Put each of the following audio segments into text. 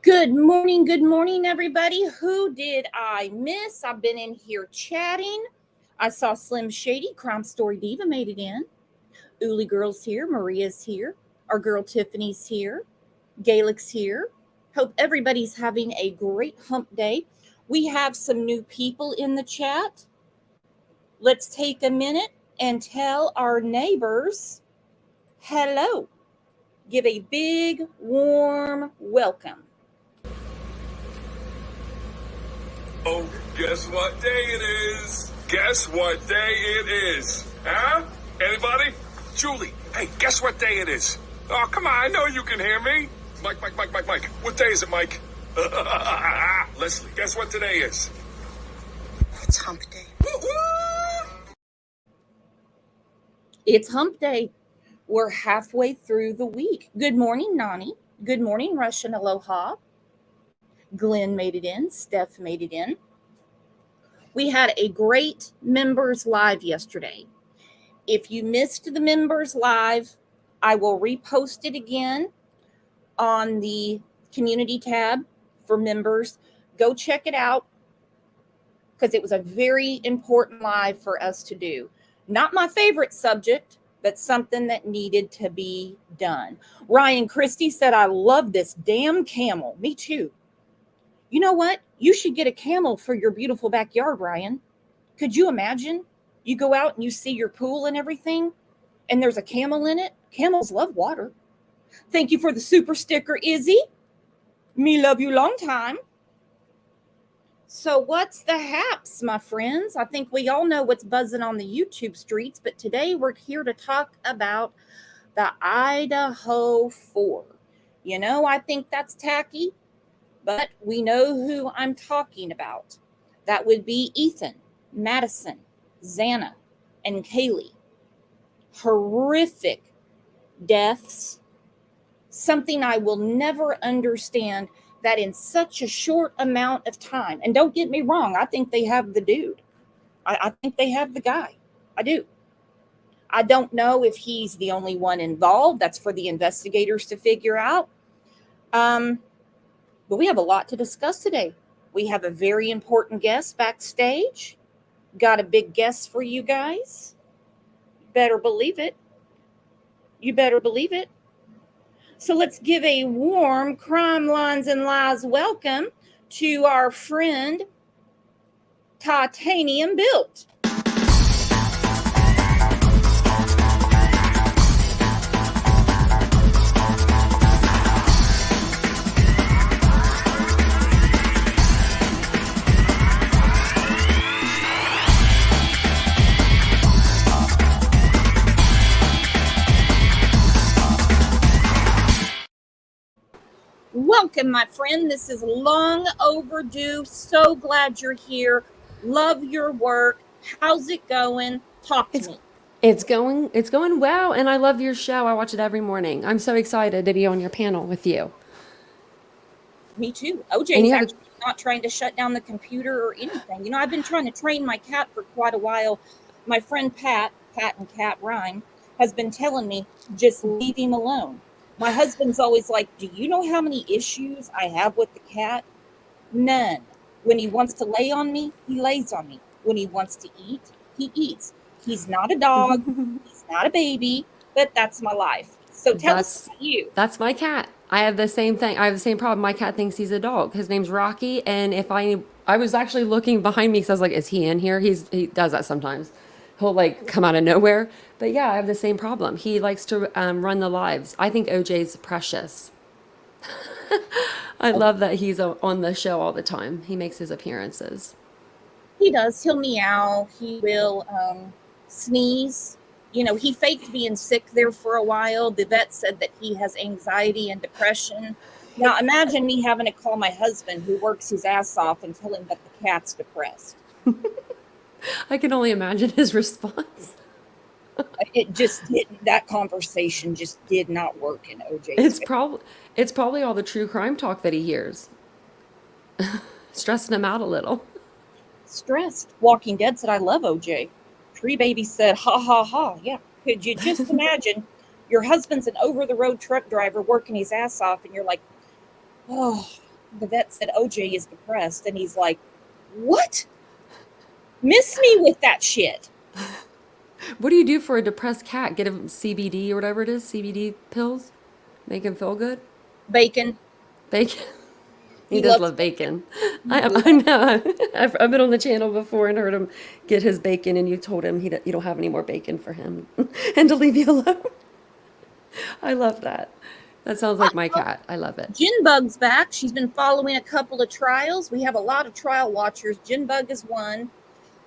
Good morning, everybody. Who did I miss? I've been in here chatting. I saw Slim Shady, Crime Story Diva made it in. Uli Girl's here, Maria's here, our girl Tiffany's here, Gaelick's here. Hope everybody's having a great hump day. We have some new people in the chat. Let's take a minute and tell our neighbors hello. Give a big, warm welcome. Oh, guess what day it is? Guess what day it is? Huh? Anybody? Julie, hey, guess what day it is? Oh, come on, I know you can hear me. Mike. What day is it, Mike? Leslie, guess what today is? It's hump day. Woo-hoo! It's hump day. We're halfway through the week. Good morning, Nani. Good morning, Russian Aloha. Glenn made it in. Steph made it in. We had a great members live yesterday. If you missed the members live, I will repost it again on the community tab for members. Go check it out because it was a very important live for us to do. Not my favorite subject, but something that needed to be done. Ryan Christie said, I love this damn camel. Me too. You know what? You should get a camel for your beautiful backyard, Ryan. Could you imagine? You go out and you see your pool and everything, and there's a camel in it. Camels love water. Thank you for the super sticker, Izzy. Me love you long time. So what's the haps, my friends? I think we all know what's buzzing on the YouTube streets, but today we're here to talk about the Idaho4. You know, I think that's tacky, but we know who I'm talking about. That would be Ethan, Madison, Xana, and Kaylee. Horrific deaths. Something I will never understand, that in such a short amount of time. And don't get me wrong, I think they have the dude. I think they have the guy. I do. I don't know if he's the only one involved. That's for the investigators to figure out. But we have a lot to discuss today. We have a very important guest backstage. Got a big guest for you guys. Better believe it. You better believe it. So let's give a warm Crime Lines and Lies welcome to our friend, Titanium Built. Welcome, my friend. This is long overdue. So glad you're here. Love your work. How's it going? Talk to me. It's going well, and I love your show. I watch it every morning. I'm so excited to be on your panel with you. Me too. OJ's actually not trying to shut down the computer or anything. You know, I've been trying to train my cat for quite a while. My friend Pat and Cat Rhyme, has been telling me, just leave him alone. My husband's always like, do you know how many issues I have with the cat? None. When he wants to lay on me, he lays on me. When he wants to eat, he eats. He's not a dog. He's not a baby, but that's my life. So tell us about you. That's my cat. I have the same thing. I have the same problem. My cat thinks he's a dog. His name's Rocky, and if I was actually looking behind me because I was like, is he in here? He does that sometimes. He'll like come out of nowhere. But yeah, I have the same problem. He likes to run the lives. I think OJ's precious. I love that he's on the show all the time. He makes his appearances. He does. He'll meow. He will sneeze. You know, he faked being sick there for a while. The vet said that he has anxiety and depression. Now, imagine me having to call my husband, who works his ass off, and tell him that the cat's depressed. I can only imagine his response. It just didn't. That conversation just did not work in OJ. It's probably all the true crime talk that he hears, stressing him out a little. Stressed. Walking Dead said, I love OJ. Tree Baby said, ha, ha, ha. Yeah. Could you just imagine your husband's an over-the-road truck driver working his ass off, and you're like, oh, the vet said OJ is depressed, and he's like, what? Miss me with that shit. What do you do for a depressed cat? Get him CBD or whatever it is, CBD pills? Make him feel good? Bacon. Bacon. He He does loves love bacon. bacon. I know. I've been on the channel before and heard him get his bacon, and you told him you don't have any more bacon for him and to leave you alone. I love that. That sounds like my cat. I love it. Jinbug's back. She's been following a couple of trials. We have a lot of trial watchers. Jinbug is one.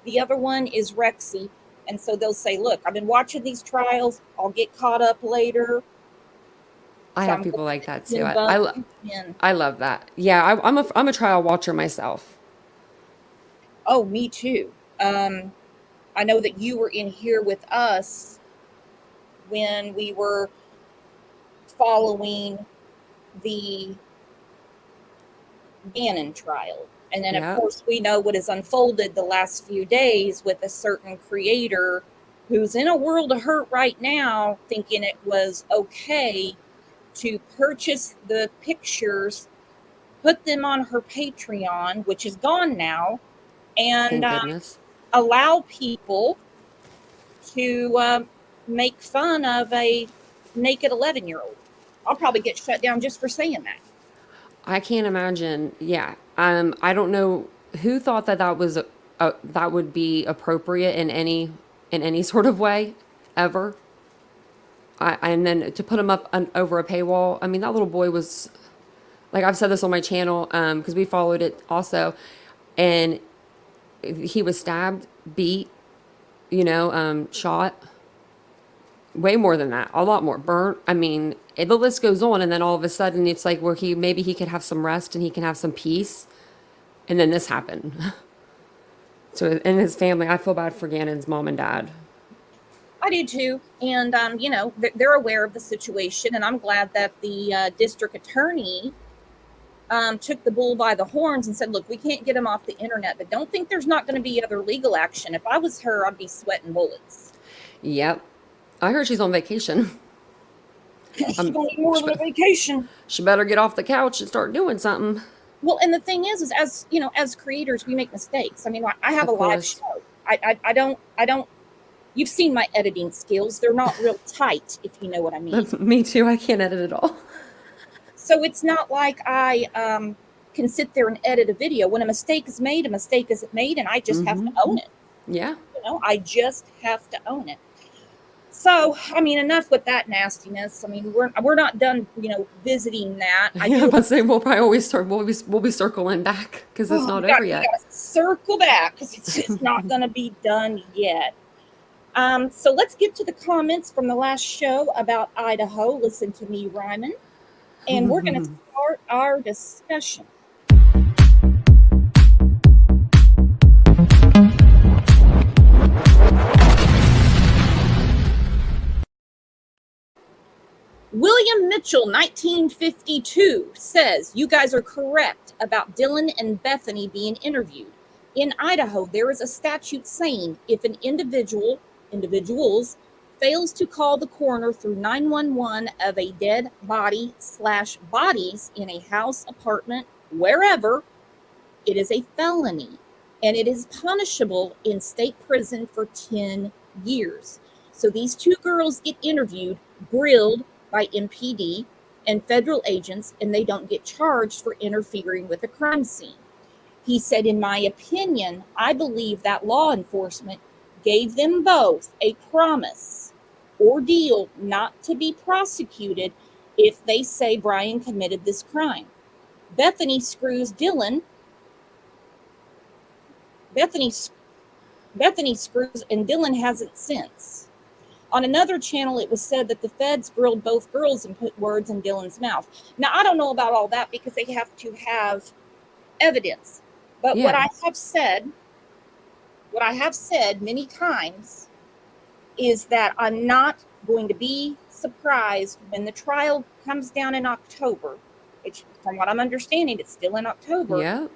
The other one is Rexy. And so they'll say, look, I've been watching these trials. I'll get caught up later. I So have I'm people hoping like that that too. Jinbug in. I love that. Yeah, I'm a trial watcher myself. Oh, me too. I know that you were in here with us when we were following the Gannon trial. And then, of Yeah. course, we know what has unfolded the last few days with a certain creator who's in a world of hurt right now, thinking it was okay to purchase the pictures, put them on her Patreon, which is gone now, and Thank goodness. allow people to make fun of a naked 11-year-old. I'll probably get shut down just for saying that. I can't imagine. Yeah. I don't know who thought that that would be appropriate in any sort of way ever. And then to put him up over a paywall. I mean, that little boy was like I've said this on my channel because we followed it also, and he was stabbed, beat, shot. Way more than that, a lot more burnt. I mean, the list goes on, and then all of a sudden, it's like where maybe he could have some rest and he can have some peace, and then this happened. So, and his family, I feel bad for Gannon's mom and dad. I do too. And, they're aware of the situation. And I'm glad that the district attorney took the bull by the horns and said, look, we can't get him off the internet, but don't think there's not going to be other legal action. If I was her, I'd be sweating bullets. Yep, I heard she's on vacation. She's going to need more than a vacation. She better get off the couch and start doing something. Well, and the thing is as creators, we make mistakes. I mean, I have Of a live course. show. I don't. You've seen my editing skills. They're not real tight, if you know what I mean. That's me too. I can't edit at all. So it's not like I can sit there and edit a video. When a mistake is made, and I just have to own it. Yeah. I just have to own it. So, I mean, enough with that nastiness. I mean, we're not done, visiting that. I was about to say we'll probably always we'll be circling back because it's not over yet. We gotta circle back because it's not going to be done yet. So let's get to the comments from the last show about Idaho. Listen to me, Ryman. And we're going to start our discussion. William Mitchell, 1952, says, you guys are correct about Dylan and Bethany being interviewed. In Idaho, there is a statute saying if an individuals fails to call the coroner through 911 of a dead body/bodies in a house, apartment, wherever, it is a felony, and it is punishable in state prison for 10 years. So these two girls get interviewed, grilled by MPD and federal agents, and they don't get charged for interfering with a crime scene. He said, in my opinion, I believe that law enforcement gave them both a promise or deal not to be prosecuted if they say Brian committed this crime. Bethany screws Dylan. Bethany screws, and Dylan hasn't since. On another channel, it was said that the feds grilled both girls and put words in Dylan's mouth. Now, I don't know about all that because they have to have evidence. But Yeah. what I have said many times is that I'm not going to be surprised when the trial comes down in October, which from what I'm understanding, it's still in October. Yeah.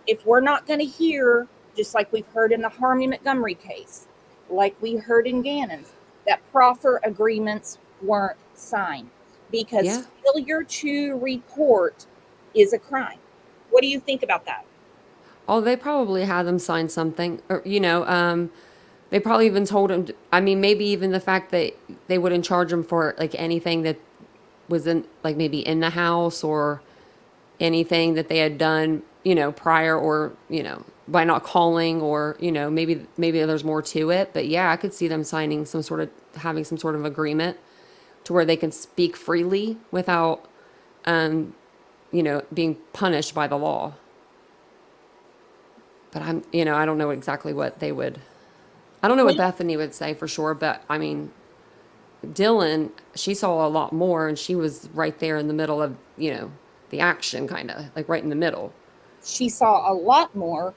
If we're not going to hear, just like we've heard in the Harmony Montgomery case, like we heard in Gannon's, that proffer agreements weren't signed because failure to report is a crime. What do you think about that? Oh, they probably had them sign something, or they probably even told him. I mean, maybe even the fact that they wouldn't charge him for like anything that was in, like maybe in the house or anything that they had done, prior, or by not calling, or maybe there's more to it. But yeah, I could see them signing having some sort of agreement to where they can speak freely without, being punished by the law. But I don't know exactly what they would. I don't know what Well, Bethany would say for sure, but I mean, Dylan, she saw a lot more, and she was right there in the middle of, the action, kind of like right in the middle. she saw a lot more.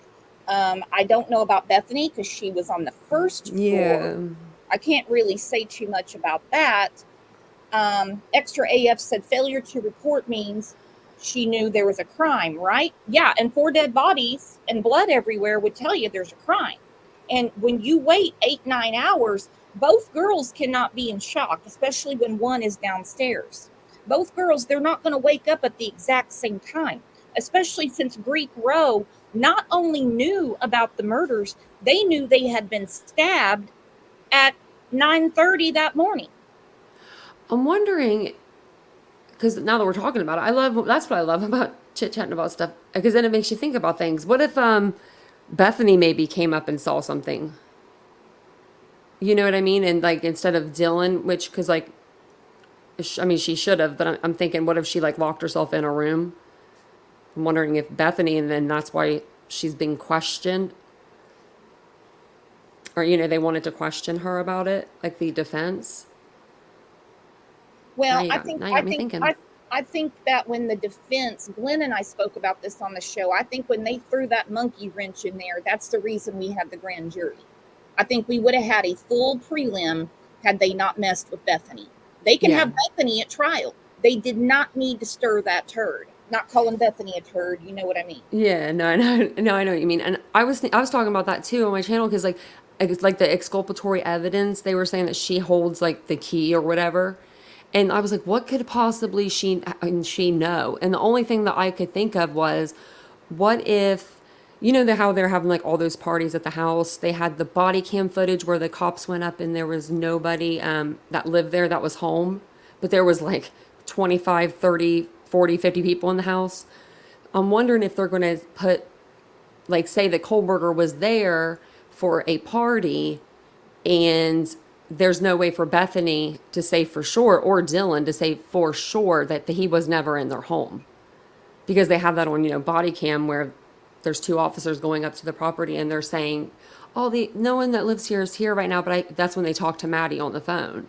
I don't know about Bethany because she was on the first floor. Yeah. I can't really say too much about that. Extra AF said failure to report means she knew there was a crime, right? Yeah, and 4 dead bodies and blood everywhere would tell you there's a crime. And when you wait 8, 9 hours, both girls cannot be in shock, especially when one is downstairs. Both girls, they're not going to wake up at the exact same time, especially since Greek Row not only knew about the murders, they knew they had been stabbed at 9:30 that morning. I'm wondering, because now that we're talking about it, that's what I love about chit chatting about stuff, because then it makes you think about things. What if Bethany maybe came up and saw something? You know what I mean? And like instead of Dylan, which, because like, I mean, she should have, but I'm thinking, what if she like locked herself in a room? I'm wondering if Bethany, and then that's why she's being questioned, or they wanted to question her about it, like the defense. Well, Now you got me thinking. I think that when the defense, Glenn and I spoke about this on the show, I think when they threw that monkey wrench in there, that's the reason we had the grand jury. I think we would have had a full prelim had they not messed with Bethany. They can Yeah. have Bethany at trial. They did not need to stir that turd. Not calling Bethany a turd, you know what I mean? Yeah, no, I know, no, I know what you mean, and I was talking about that too on my channel, because like, it's like the exculpatory evidence. They were saying that she holds like the key or whatever, and I was like, what could possibly she know? And the only thing that I could think of was, what if, how they're having like all those parties at the house? They had the body cam footage where the cops went up and there was nobody that lived there that was home, but there was like 25, 30, 40, 50 people in the house. I'm wondering if they're going to put, like, say that Kohlberger was there for a party, and there's no way for Bethany to say for sure, or Dylan to say for sure, that he was never in their home, because they have that on, body cam, where there's two officers going up to the property and they're saying, oh, no one that lives here is here right now, but that's when they talk to Maddie on the phone.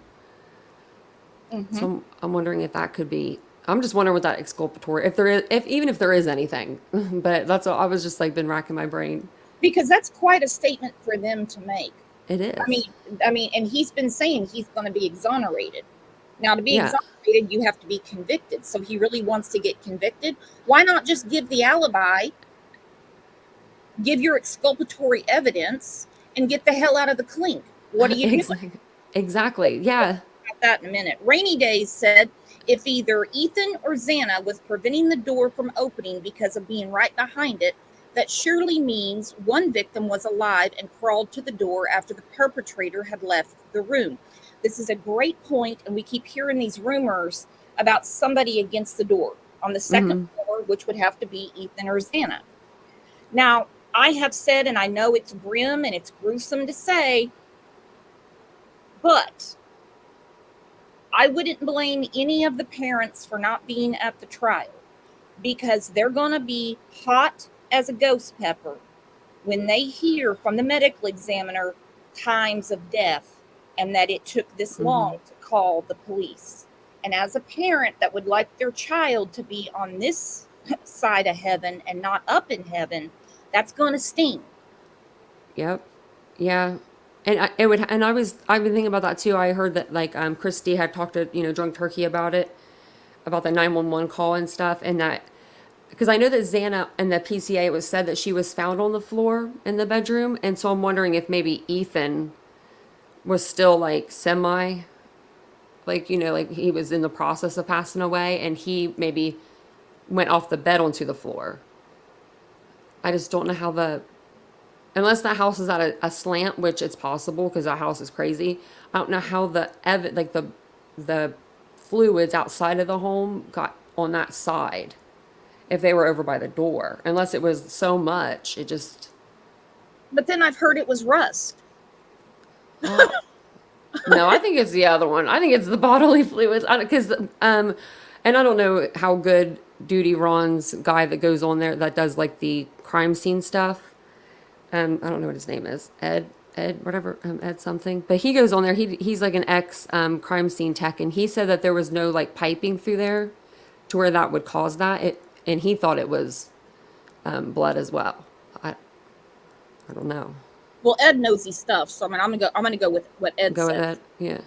So I'm wondering if that could be. I'm just wondering what that exculpatory, if there is, even if there is anything. But that's all. I was just like been racking my brain. Because that's quite a statement for them to make. It is. I mean, and he's been saying he's going to be exonerated. Now, to be Yeah. exonerated, you have to be convicted. So he really wants to get convicted. Why not just give the alibi, give your exculpatory evidence, and get the hell out of the clink? What are you doing? Exactly. Yeah. About that in a minute. Rainy Days said if either Ethan or Xana was preventing the door from opening because of being right behind it, that surely means one victim was alive and crawled to the door after the perpetrator had left the room. This is a great point, and we keep hearing these rumors about somebody against the door on the second floor, which would have to be Ethan or Xana. Now, I have said, and I know it's grim and it's gruesome to say, but I wouldn't blame any of the parents for not being at the trial, because they're going to be hot as a ghost pepper when they hear from the medical examiner times of death and that it took this long to call the police. And as a parent that would like their child to be on this side of heaven and not up in heaven, that's going to sting. Yep. Yeah. And I've been thinking about that too. I heard that like Christy had talked to, Drunk Turkey about it, about the 911 call and stuff, and that, because I know that Xana and the PCA, it was said that she was found on the floor in the bedroom, and so I'm wondering if maybe Ethan was still like semi, like like he was in the process of passing away, and he maybe went off the bed onto the floor. I just don't know how unless that house is at a slant, which it's possible because that house is crazy. I don't know how the fluids outside of the home got on that side if they were over by the door, unless it was so much it just. But then I've heard it was rust. No, I think it's the other one. I think it's the bodily fluids because and I don't know how good duty Ron's guy that goes on there that does like the crime scene stuff. I don't know what his name is. Ed, whatever, Ed something. But he goes on there. He's like an ex crime scene tech, and he said that there was no like piping through there to where that would cause that. And he thought it was blood as well. I don't know. Well, Ed knows his stuff, so I'm gonna go with what Ed Go said. with that,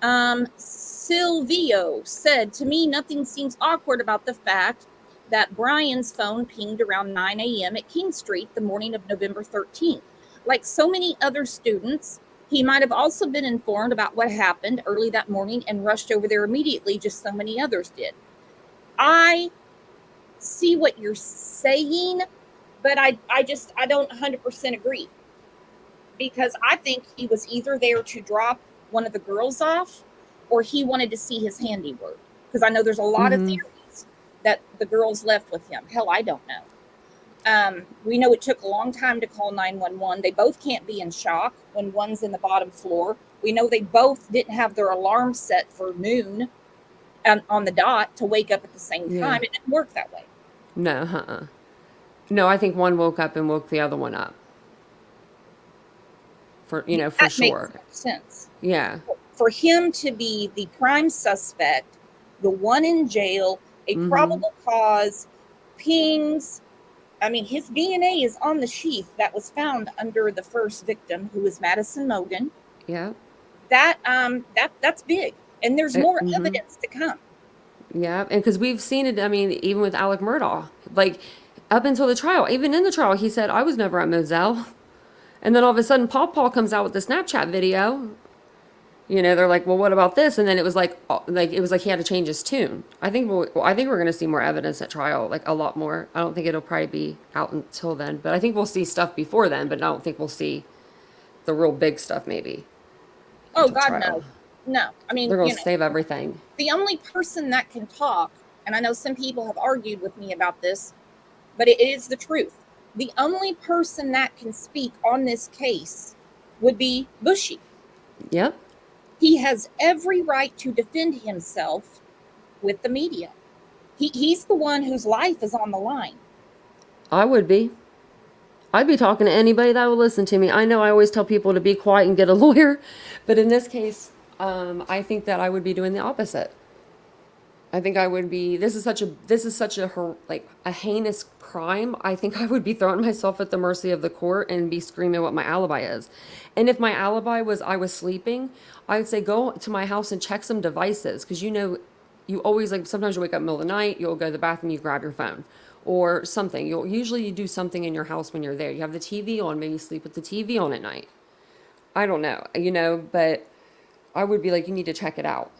yeah. Silvio said, to me, nothing seems awkward about the fact that Brian's phone pinged around 9 a.m. at King Street the morning of November 13th. Like so many other students, he might have also been informed about what happened early that morning and rushed over there immediately, just so many others did. I see what you're saying, but I don't 100% agree. Because I think he was either there to drop one of the girls off or he wanted to see his handiwork. Because I know there's a lot of theories that the girls left with him. Hell, I don't know. We know it took a long time to call 911. They both can't be in shock when one's in the bottom floor. We know they both didn't have their alarm set for noon on the dot to wake up at the same time. Yeah. It didn't work that way. No, No, I think one woke up and woke the other one up. For That sure. makes sense. Yeah. For him to be the prime suspect, the one in jail, a probable cause, pings. I mean, his DNA is on the sheath that was found under the first victim, who was Madison Mogan. Yeah. That's big, and there's more evidence to come. Yeah, and because we've seen it, I mean, even with Alec Murdaugh, like up until the trial, even in the trial, he said, I was never at Moselle. And then all of a sudden, Paul comes out with the Snapchat video. They're like, well, what about this? And then it was like he had to change his tune. I think we're going to see more evidence at trial, like a lot more. I don't think it'll probably be out until then, but I think we'll see stuff before then, but I don't think we'll see the real big stuff maybe. Oh, God, no. No. I mean, they're going to save everything. The only person that can talk, and I know some people have argued with me about this, but it is the truth. The only person that can speak on this case would be Bushy. Yep. He has every right to defend himself with the media. He's the one whose life is on the line. I would be. I'd be talking to anybody that would listen to me. I know I always tell people to be quiet and get a lawyer, but in this case, I think that I would be doing the opposite. I think I would be. This is such a heinous crime. I think I would be throwing myself at the mercy of the court and be screaming what my alibi is. And if my alibi was I was sleeping, I would say go to my house and check some devices, because you always, like, sometimes you wake up in the middle of the night, you'll go to the bathroom, you grab your phone or something. You do something in your house when you're there. You have the TV on, maybe sleep with the TV on at night. I don't know, but I would be like, you need to check it out.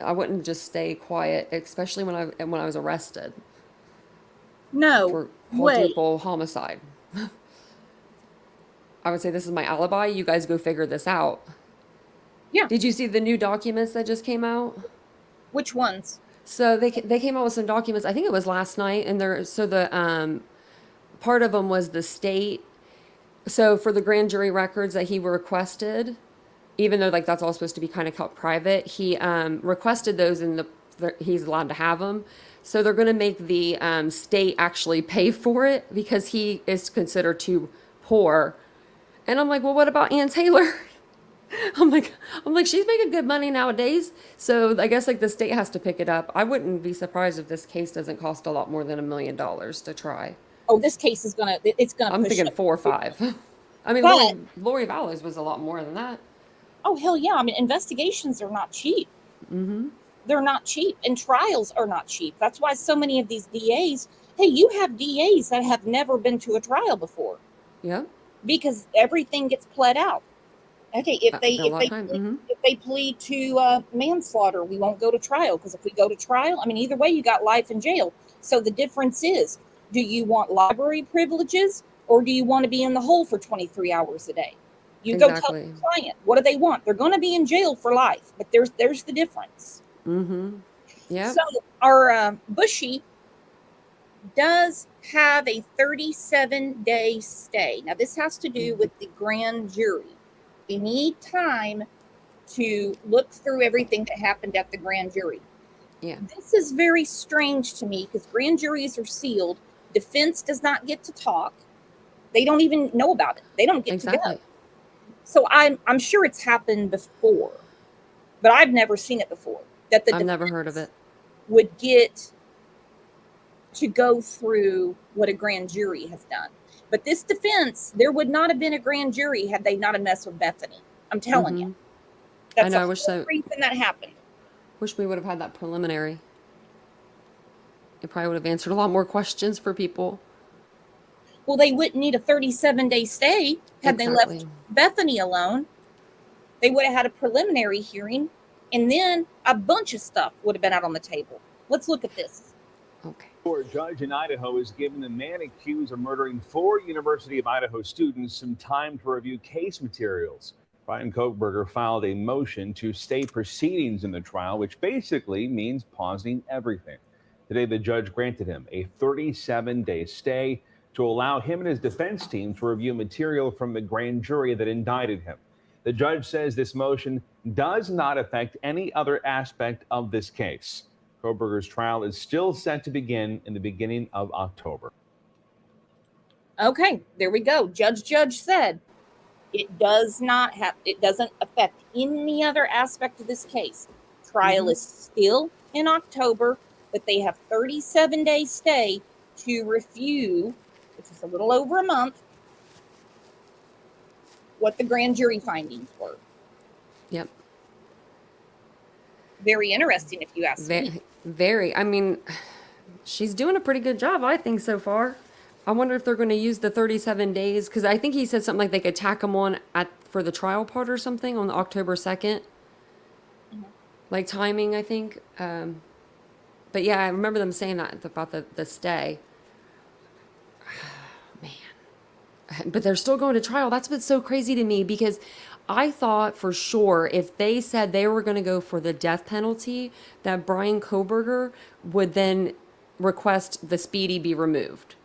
I wouldn't just stay quiet, especially when I was arrested. No for way. quadruple homicide. I would say this is my alibi. You guys go figure this out. Yeah. Did you see the new documents that just came out? Which ones? So they came out with some documents. I think it was last night, and the part of them was the state. So for the grand jury records that he requested, even though like that's all supposed to be kind of kept private, he requested those, and he's allowed to have them. So they're going to make the state actually pay for it because he is considered too poor. And I'm like, well, what about Ann Taylor? I'm like, she's making good money nowadays. So I guess like the state has to pick it up. I wouldn't be surprised if this case doesn't cost a lot more than $1 million to try. Oh, this case is gonna. I'm thinking 4 or 5. I mean, Lori Vallows was a lot more than that. Oh, hell yeah. I mean, investigations are not cheap. They're not cheap, and trials are not cheap. That's why so many of these DAs, hey, you have DAs that have never been to a trial before. Yeah. Because everything gets pled out. Okay, if they plead to manslaughter, we won't go to trial, because if we go to trial, I mean, either way, you got life in jail. So the difference is, do you want library privileges or do you want to be in the hole for 23 hours a day? You go tell Exactly. the client, what do they want? They're going to be in jail for life, but there's the difference. Mm-hmm. Yeah. So our Bushy does have a 37-day stay. Now, this has to do with the grand jury. They need time to look through everything that happened at the grand jury. Yeah. This is very strange to me because grand juries are sealed. Defense does not get to talk. They don't even know about it. They don't get Exactly. to go. So I'm sure it's happened before, but I've never seen it before. That the I've never heard of it. would get to go through what a grand jury has done. But this defense, there would not have been a grand jury had they not have messed with Bethany. I'm telling you. That's I know. I the wish whole reason that happened. Wish we would have had that preliminary. It probably would have answered a lot more questions for people. Well, they wouldn't need a 37-day stay had they left Bethany alone. They would have had a preliminary hearing, and then a bunch of stuff would have been out on the table. Let's look at this. Okay. A judge in Idaho has given the man accused of murdering 4 University of Idaho students some time to review case materials. Brian Kochberger filed a motion to stay proceedings in the trial, which basically means pausing everything. Today, the judge granted him a 37-day stay to allow him and his defense team to review material from the grand jury that indicted him. The judge says this motion does not affect any other aspect of this case. Kochberger's trial is still set to begin in the beginning of October. Okay, there we go. Judge said it doesn't affect any other aspect of this case. Trial is still in October, but they have 37-day stay to review, which is a little over a month, what the grand jury findings were. Yep. Very interesting, if you ask me. Very. I mean, she's doing a pretty good job, I think, so far. I wonder if they're going to use the 37 days, because I think he said something like they could tack them on for the trial part or something on October 2nd. Like timing, I think. But yeah, I remember them saying that about the stay. Man. But they're still going to trial. That's what's so crazy to me, because I thought for sure if they said they were going to go for the death penalty, that Brian Kochberger would then request the speedy be removed.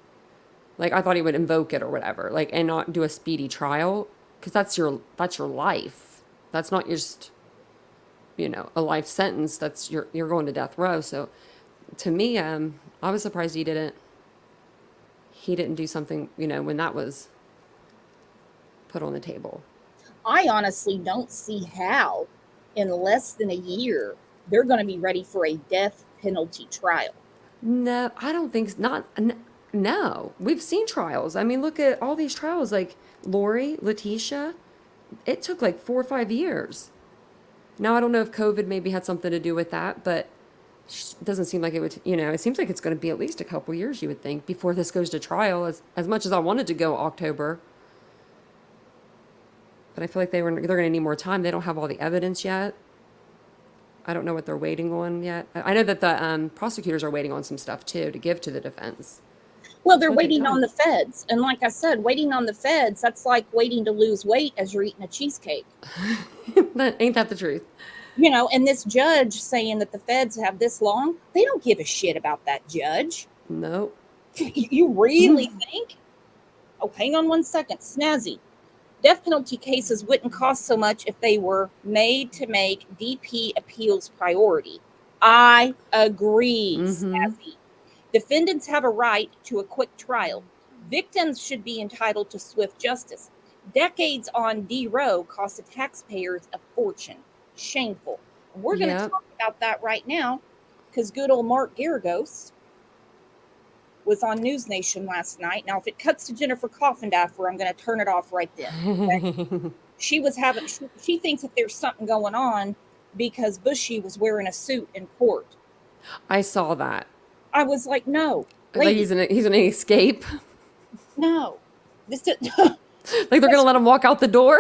Like, I thought he would invoke it or whatever, like, and not do a speedy trial, because that's your life. That's not just, a life sentence. That's you're going to death row. So, to me, I was surprised he didn't do something, when that was put on the table. I honestly don't see how, in less than a year, they're going to be ready for a death penalty trial. No, I don't think not. No, we've seen trials. I mean, look at all these trials, like Lori, Letitia. It took like 4 or 5 years. Now, I don't know if COVID maybe had something to do with that, but it doesn't seem like it would, it seems like it's going to be at least a couple years, you would think, before this goes to trial, as much as I wanted to go October. But I feel like they're going to need more time. They don't have all the evidence yet. I don't know what they're waiting on yet. I know that the prosecutors are waiting on some stuff, too, to give to the defense. Well, they're waiting on the feds. And like I said, waiting on the feds, that's like waiting to lose weight as you're eating a cheesecake. Ain't that the truth? And this judge saying that the feds have this long, they don't give a shit about that judge. No. You really think? Oh, hang on 1 second. Snazzy. Death penalty cases wouldn't cost so much if they were made to make DP appeals priority. I agree, Snazzy. Defendants have a right to a quick trial. Victims should be entitled to swift justice. Decades on D-Row cost the taxpayers a fortune. Shameful. And we're going to talk about that right now, because good old Mark Garagos was on News Nation last night. Now, if it cuts to Jennifer Coffindaffer, I'm going to turn it off right then. Okay? She thinks that there's something going on because Bushy was wearing a suit in court. I saw that. I was like, no. Like he's an escape. No. Like they're going to let him walk out the door.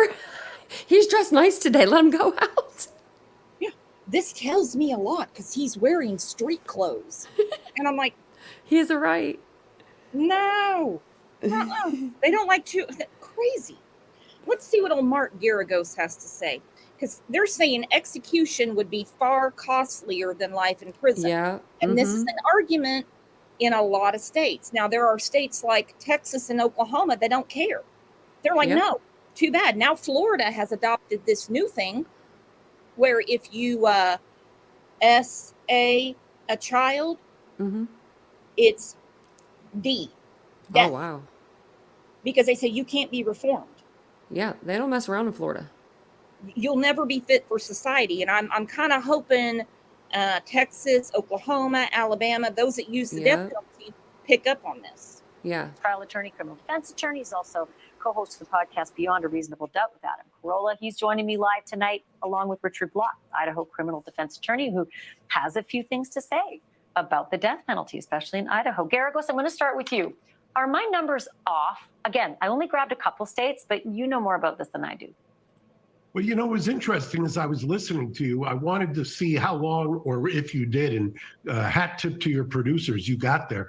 He's dressed nice today. Let him go out. Yeah. This tells me a lot because he's wearing street clothes. And I'm like, He has a right. No. They don't like to. Crazy. Let's see what old Mark Garagos has to say. Because they're saying execution would be far costlier than life in prison. Yeah. And this is an argument in a lot of states. Now, there are states like Texas and Oklahoma that don't care. They're like, no, too bad. Now, Florida has adopted this new thing where if you S.A. a child, it's D. Death. Oh, wow. Because they say you can't be reformed. Yeah, they don't mess around in Florida. You'll never be fit for society. And I'm kind of hoping Texas, Oklahoma, Alabama, those that use the death penalty pick up on this. Yeah. Trial attorney, criminal defense attorney. He's also co-host of the podcast Beyond a Reasonable Doubt with Adam Carolla. He's joining me live tonight, along with Richard Block, Idaho criminal defense attorney, who has a few things to say about the death penalty, especially in Idaho. Garagos, I'm going to start with you. Are my numbers off? Again, I only grabbed a couple states, but you know more about this than I do. Well, you know, it was interesting as I was listening to you. I wanted to see how long, or if you did, and hat tip to your producers, you got there.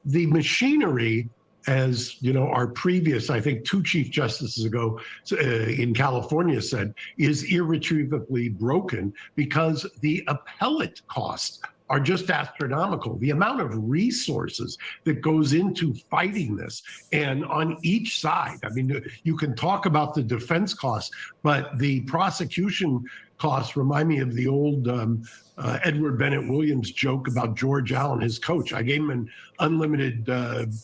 The machinery, as you know, our previous, I think, 2 Chief Justices ago in California said, is irretrievably broken because the appellate costs are just astronomical. The amount of resources that goes into fighting this, and on each side, I mean, you can talk about the defense costs, but the prosecution costs remind me of the old Edward Bennett Williams joke about George Allen, his coach. I gave him an unlimited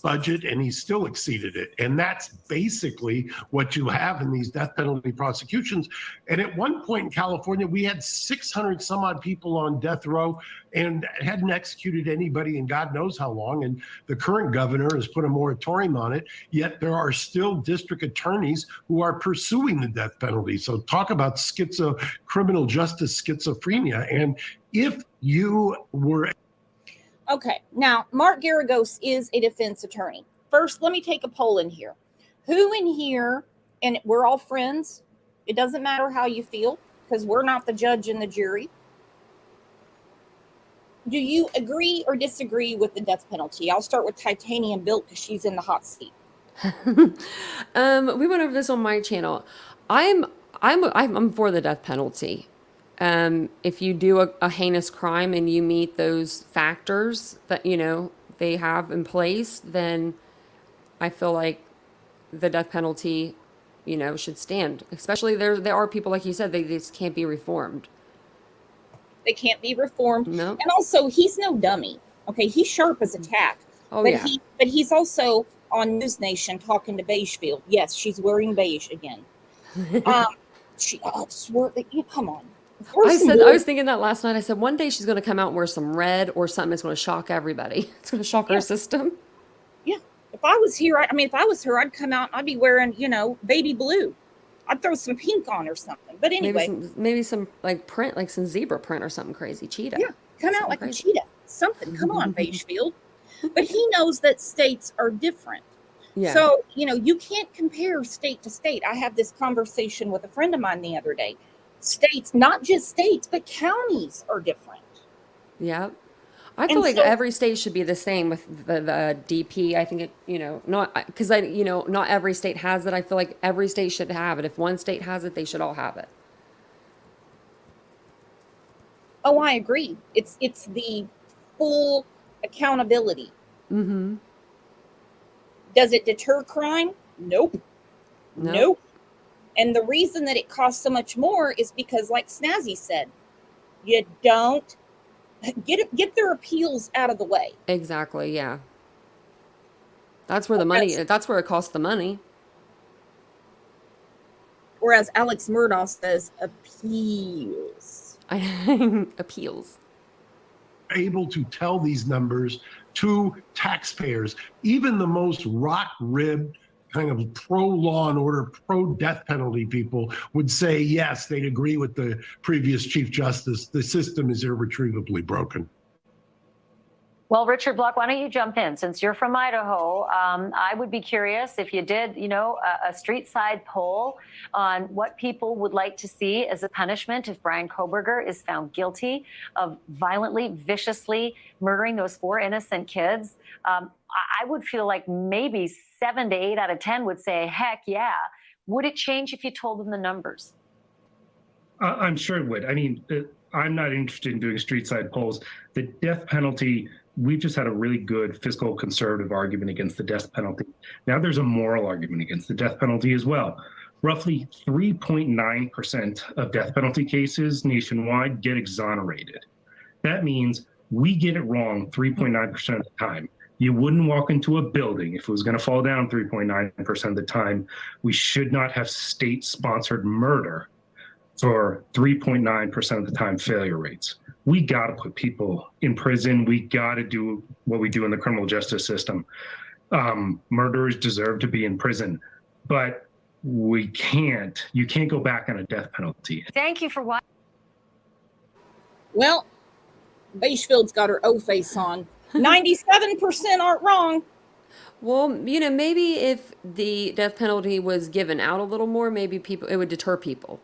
budget and he still exceeded it. And that's basically what you have in these death penalty prosecutions. And at one point in California, we had 600 some odd people on death row and hadn't executed anybody in God knows how long. And the current governor has put a moratorium on it, yet there are still district attorneys who are pursuing the death penalty. So talk about criminal justice schizophrenia. And if you were... Okay, now, Mark Garagos is a defense attorney. First, let me take a poll in here. Who in here, and we're all friends, it doesn't matter how you feel, because we're not the judge and the jury. Do you agree or disagree with the death penalty? I'll start with Titanium Built because she's in the hot seat. We went over this on my channel. I'm for the death penalty. If you do a heinous crime and you meet those factors that, you know, they have in place, then I feel like the death penalty, you know, should stand. Especially there are people, like you said, they just can't be reformed. They can't be reformed. No. And also, he's no dummy. Okay, he's sharp as a tack. Oh, but yeah. But he's also on News Nation talking to Beigefield. Yes, she's wearing beige again. Come on. I was thinking that last night. I said, one day she's going to come out and wear some red or something that's going to shock everybody. It's going to shock our system. Yeah. If I was here, if I was her, I'd come out and I'd be wearing, you know, baby blue. I'd throw some pink on or something. But anyway. Maybe some like print, like some zebra print or something crazy. Cheetah. Yeah. Come out like crazy. a cheetah. Something. Come on, Beigefield. But he knows that states are different. Yeah. So, you know, you can't compare state to state. I had this conversation with a friend of mine the other day. States, not just states, but counties are different. Yeah. I feel like every state should be the same with the DP. I think it, you know, not because not every state has it. I feel like every state should have it. If one state has it, they should all have it. Oh, I agree. It's the full accountability. Mm-hmm. Does it deter crime? Nope. Nope. And the reason that it costs so much more is because, like Snazzy said, you don't get their appeals out of the way. Exactly. Yeah. That's where the money. That's where it costs the money. Whereas Alex Murdaugh says appeals. Appeals. Able to tell these numbers to taxpayers, even the most rock-ribbed kind of pro-law and order, pro-death penalty people would say, yes, they'd agree with the previous Chief Justice. The system is irretrievably broken. Well, Richard Block, why don't you jump in? Since you're from Idaho, I would be curious if you did, a street side poll on what people would like to see as a punishment if Brian Koberger is found guilty of violently, viciously murdering those 4 innocent kids. I would feel like maybe 7 to 8 out of 10 would say, heck yeah. Would it change if you told them the numbers? I'm sure it would. I mean, I'm not interested in doing street side polls. The death penalty, we've just had a really good fiscal conservative argument against the death penalty. Now there's a moral argument against the death penalty as well. Roughly 3.9% of death penalty cases nationwide get exonerated. That means we get it wrong 3.9% of the time. You wouldn't walk into a building if it was going to fall down 3.9% of the time. We should not have state-sponsored murder for 3.9% of the time failure rates. We got to put people in prison. We got to do what we do in the criminal justice system. Murderers deserve to be in prison, but you can't go back on a death penalty. Thank you for watching. Well, Beachfield's got her O face on. 97% aren't wrong. Well, maybe if the death penalty was given out a little more, maybe it would deter people.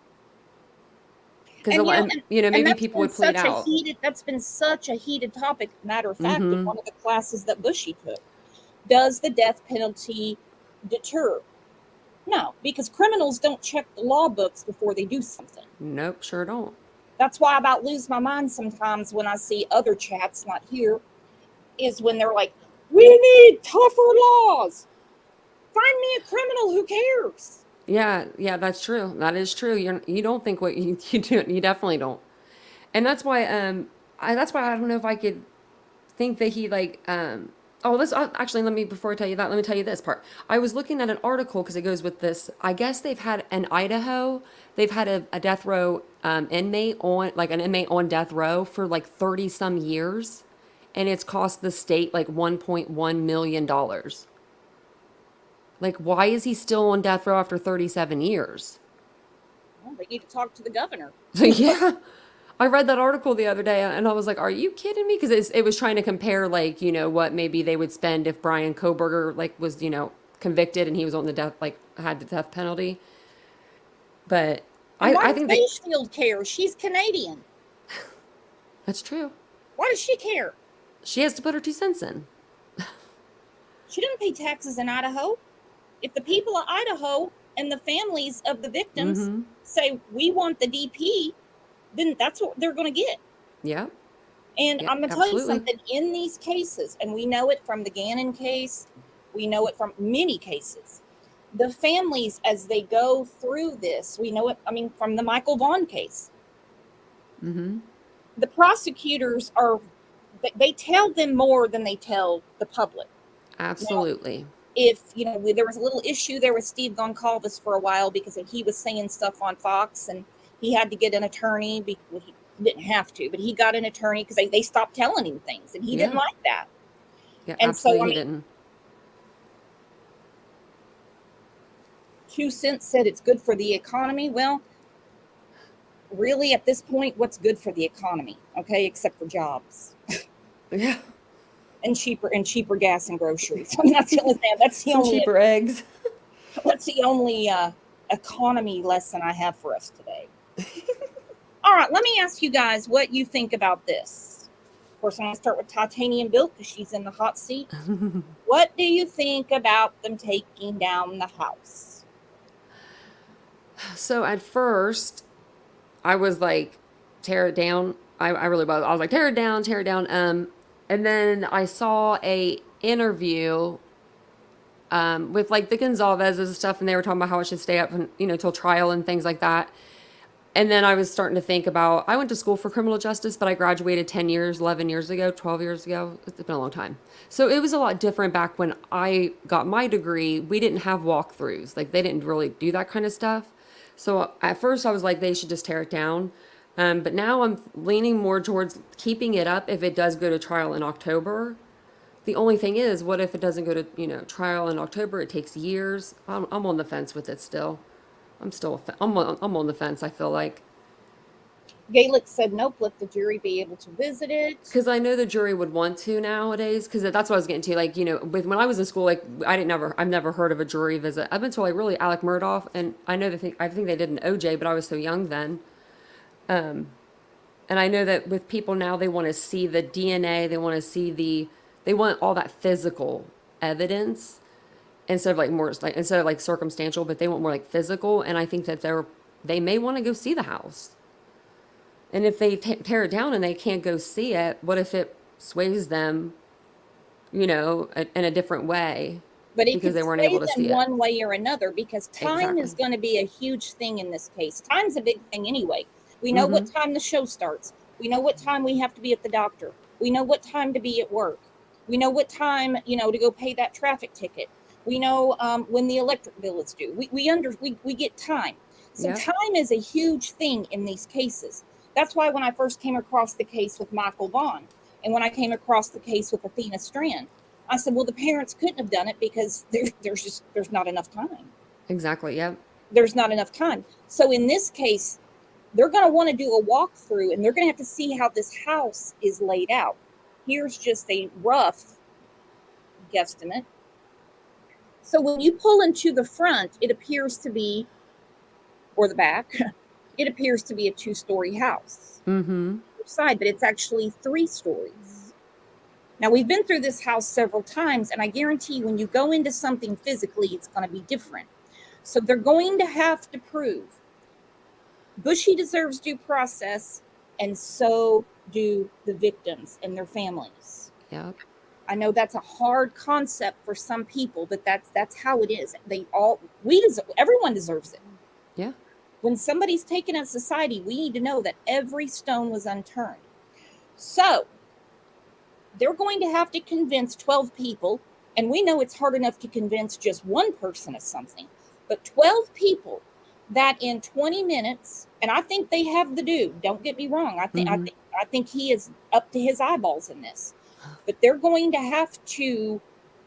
Because maybe people would plead out. That's been such a heated topic. Matter of fact, in one of the classes that Bushy took, does the death penalty deter? No, because criminals don't check the law books before they do something. Nope, sure don't. That's why I about lose my mind sometimes when I see other chats, not here, is when they're like, we need tougher laws. Find me a criminal who cares. Yeah, that's true. That is true. You don't think what you do. You definitely don't. And that's why I don't know if I could think that he actually, before I tell you that, let me tell you this part. I was looking at an article because it goes with this. I guess they've had in Idaho, they've had a death row inmate on death row for like 30 some years, and it's cost the state like $1.1 million. Like, why is he still on death row after 37 years? Well, they need to talk to the governor. Yeah. I read that article the other day and I was like, are you kidding me? Because it was trying to compare, what maybe they would spend if Brian Koberger, was, convicted and he was on the death, had the death penalty. But I think Beachfield cares. She's Canadian. That's true. Why does she care? She has to put her 2 cents in. She doesn't pay taxes in Idaho. If the people of Idaho and the families of the victims say, we want the DP, then that's what they're going to get. Yeah. And I'm going to tell you something. In these cases, and we know it from the Gannon case, we know it from many cases, the families, as they go through this, we know it, from the Michael Vaughn case. The prosecutors they tell them more than they tell the public. Absolutely. Now, if, there was a little issue there with Steve Goncalves for a while because he was saying stuff on Fox and he had to get an attorney. He didn't have to, but he got an attorney because they stopped telling him things and he didn't like that. Yeah, and absolutely he didn't. 2 cents said it's good for the economy. Well, really at this point, what's good for the economy? Okay, except for jobs. Yeah. And cheaper gas and groceries. That's the only thing. That's the only cheaper eggs. That's the only economy lesson I have for us today. All right, let me ask you guys what you think about this. Of course, I'm going to start with Titanium Built because she's in the hot seat. What do you think about them taking down the house? So at first, I was like, tear it down. I really was. I was like, tear it down. And then I saw a interview with the Gonzalez's and stuff, and they were talking about how it should stay up, till trial and things like that. And then I was starting to think about, I went to school for criminal justice, but I graduated 10 years, 11 years ago, 12 years ago. It's been a long time. So it was a lot different back when I got my degree. We didn't have walkthroughs. They didn't really do that kind of stuff. So at first I was like, they should just tear it down. But now I'm leaning more towards keeping it up if it does go to trial in October. The only thing is, what if it doesn't go to, trial in October? It takes years. I'm on the fence with it still. I'm on the fence, I feel like. Gaelic said, nope, let the jury be able to visit it. Because I know the jury would want to nowadays. Because that's what I was getting to. Like, when I was in school, like I've never heard of a jury visit. I've been told like really Alec Murdaugh, and I think they did an OJ, but I was so young then. And I know that with people now, they want to see the DNA, they want all that physical evidence instead of like circumstantial, but they want more like physical. And I think that they may want to go see the house. And if they tear it down and they can't go see it, what if it sways them, in a different way? But it because could they weren't sway able to them see it. one way or another, because time is Exactly. going to be a huge thing in this case. Time's a big thing anyway. We know what time the show starts. We know what time we have to be at the doctor. We know what time to be at work. We know what time, to go pay that traffic ticket. We know when the electric bill is due. We get time. So Yeah. time is a huge thing in these cases. That's why when I first came across the case with Michael Vaughn, and when I came across the case with Athena Strand, I said, well, the parents couldn't have done it because there's not enough time. Exactly. Yep. There's not enough time. So in this case, they're going to want to do a walkthrough, and they're going to have to see how this house is laid out. Here's just a rough guesstimate. So when you pull into the front, it appears to be, or the back, it appears to be a 2-story house. Side, but it's actually 3 stories. Now, we've been through this house several times, and I guarantee when you go into something physically, it's going to be different. So they're going to have to prove Bushy deserves due process, and so do the victims and their families. Yep. I know that's a hard concept for some people, but that's how it is. Everyone deserves it. Yeah. When somebody's taken out of society, we need to know that every stone was unturned. So they're going to have to convince 12 people, and we know it's hard enough to convince just one person of something, but 12 people that in 20 minutes, and I think they have the dude, don't get me wrong. I think he is up to his eyeballs in this, but they're going to have to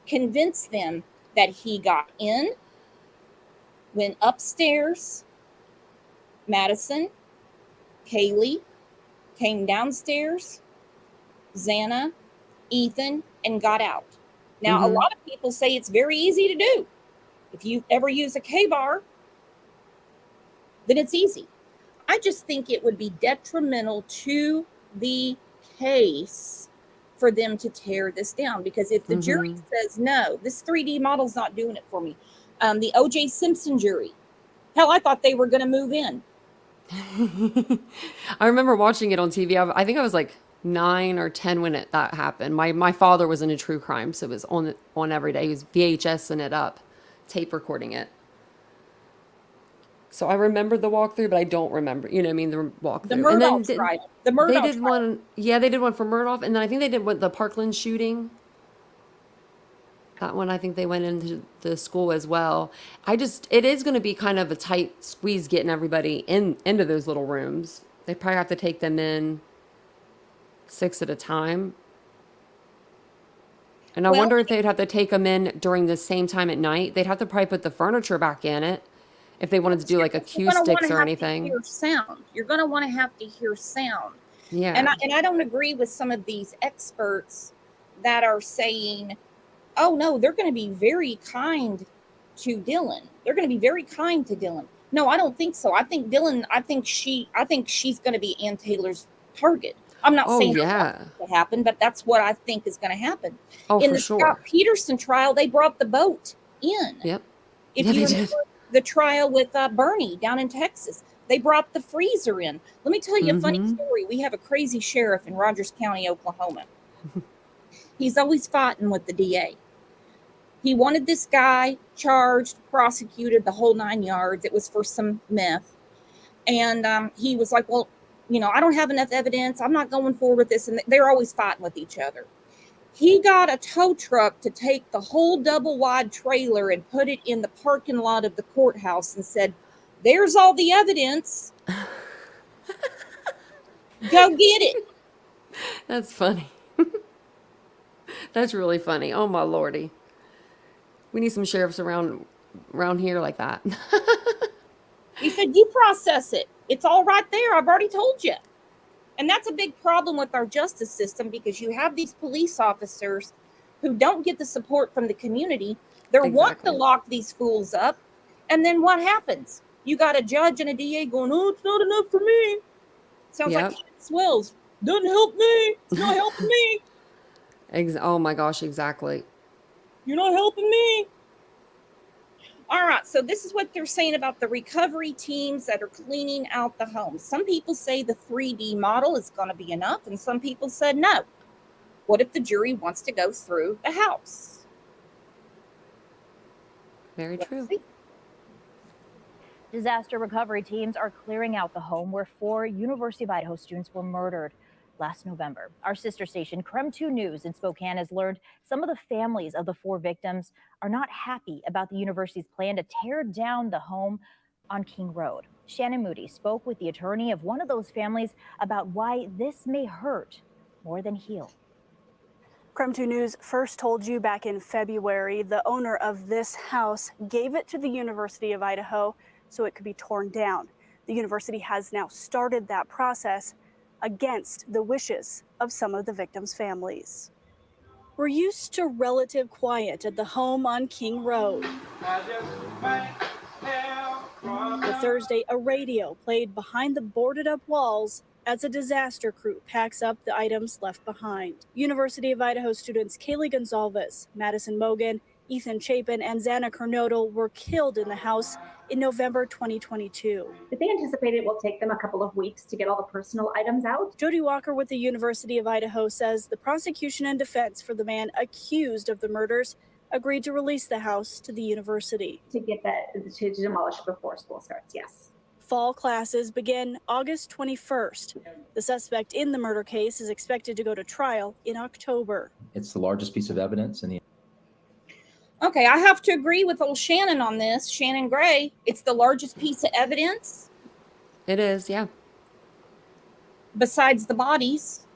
convince them that he got in, went upstairs, Madison, Kaylee, came downstairs, Xana, Ethan, and got out. Now, a lot of people say it's very easy to do. If you ever use a K-bar, then it's easy. I just think it would be detrimental to the case for them to tear this down, because if the jury says, no, this 3D model's not doing it for me, the O.J. Simpson jury, hell, I thought they were going to move in. I remember watching it on TV. I think I was like 9 or 10 when that happened. My father was into true crime, so it was on every day. He was VHSing it up, tape recording it. So I remember the walkthrough, but I don't remember, the walkthrough. The Murdaugh trial. The Murdaugh they did trial. one. Yeah, they did one for Murdaugh, and then I think they did the Parkland shooting. That one, I think they went into the school as well. It is going to be kind of a tight squeeze getting everybody into those little rooms. They probably have to take them in 6 at a time. And I wonder if they'd have to take them in during the same time at night. They'd have to probably put the furniture back in it if they wanted to do like acoustics or anything. You're going to want to have to hear sound. Yeah. And I don't agree with some of these experts that are saying, oh no, they're going to be very kind to Dylan. They're going to be very kind to Dylan. No, I don't think so. I think she's going to be Ann Taylor's target. I'm not saying that's going to happen, but that's what I think is going to happen. Oh, in for the sure. Scott Peterson trial, they brought the boat in. Yep. If Yeah, you they remember did. the trial with Bernie down in Texas, they brought the freezer in. Let me tell you a funny story. We have a crazy sheriff in Rogers County, Oklahoma. He's always fighting with the DA. He wanted this guy charged, prosecuted, the whole 9 yards. It was for some meth. And he was like, well, I don't have enough evidence. I'm not going forward with this. And they're always fighting with each other. He got a tow truck to take the whole double-wide trailer and put it in the parking lot of the courthouse and said, there's all the evidence. Go get it. That's funny. That's really funny. Oh my lordy. We need some sheriffs around here like that. He said, you process it. It's all right there. I've already told you. And that's a big problem with our justice system, because you have these police officers who don't get the support from the community. They're wanting to lock these fools up. And then what happens? You got a judge and a DA going, oh, it's not enough for me. Sounds like Swills. Doesn't help me. It's not helping me. Oh my gosh, exactly. You're not helping me. All right, so this is what they're saying about the recovery teams that are cleaning out the homes. Some people say the 3D model is going to be enough, and some people said no. What if the jury wants to go through the house? Very true. Disaster recovery teams are clearing out the home where 4 University of Idaho students were murdered last November. Our sister station, KREM 2 News in Spokane, has learned some of the families of the 4 victims are not happy about the university's plan to tear down the home on King Road. Shannon Moody spoke with the attorney of one of those families about why this may hurt more than heal. KREM 2 News first told you back in February the owner of this house gave it to the University of Idaho so it could be torn down. The university has now started that process against the wishes of some of the victims' families. We're used to relative quiet at the home on King Road. But Thursday, a radio played behind the boarded up walls as a disaster crew packs up the items left behind. University of Idaho students Kaylee Gonzalez, Madison Mogan, Ethan Chapin, and Xana Kernodle were killed in the house in November 2022. They anticipate it will take them a couple of weeks to get all the personal items out. Jody Walker with the University of Idaho says the prosecution and defense for the man accused of the murders agreed to release the house to the university. To get to demolish before school starts, yes. Fall classes begin August 21st. The suspect in the murder case is expected to go to trial in October. It's the largest piece of evidence in the... Okay, I have to agree with old Shannon on this. Shannon Gray, it's the largest piece of evidence. It is, yeah. Besides the bodies.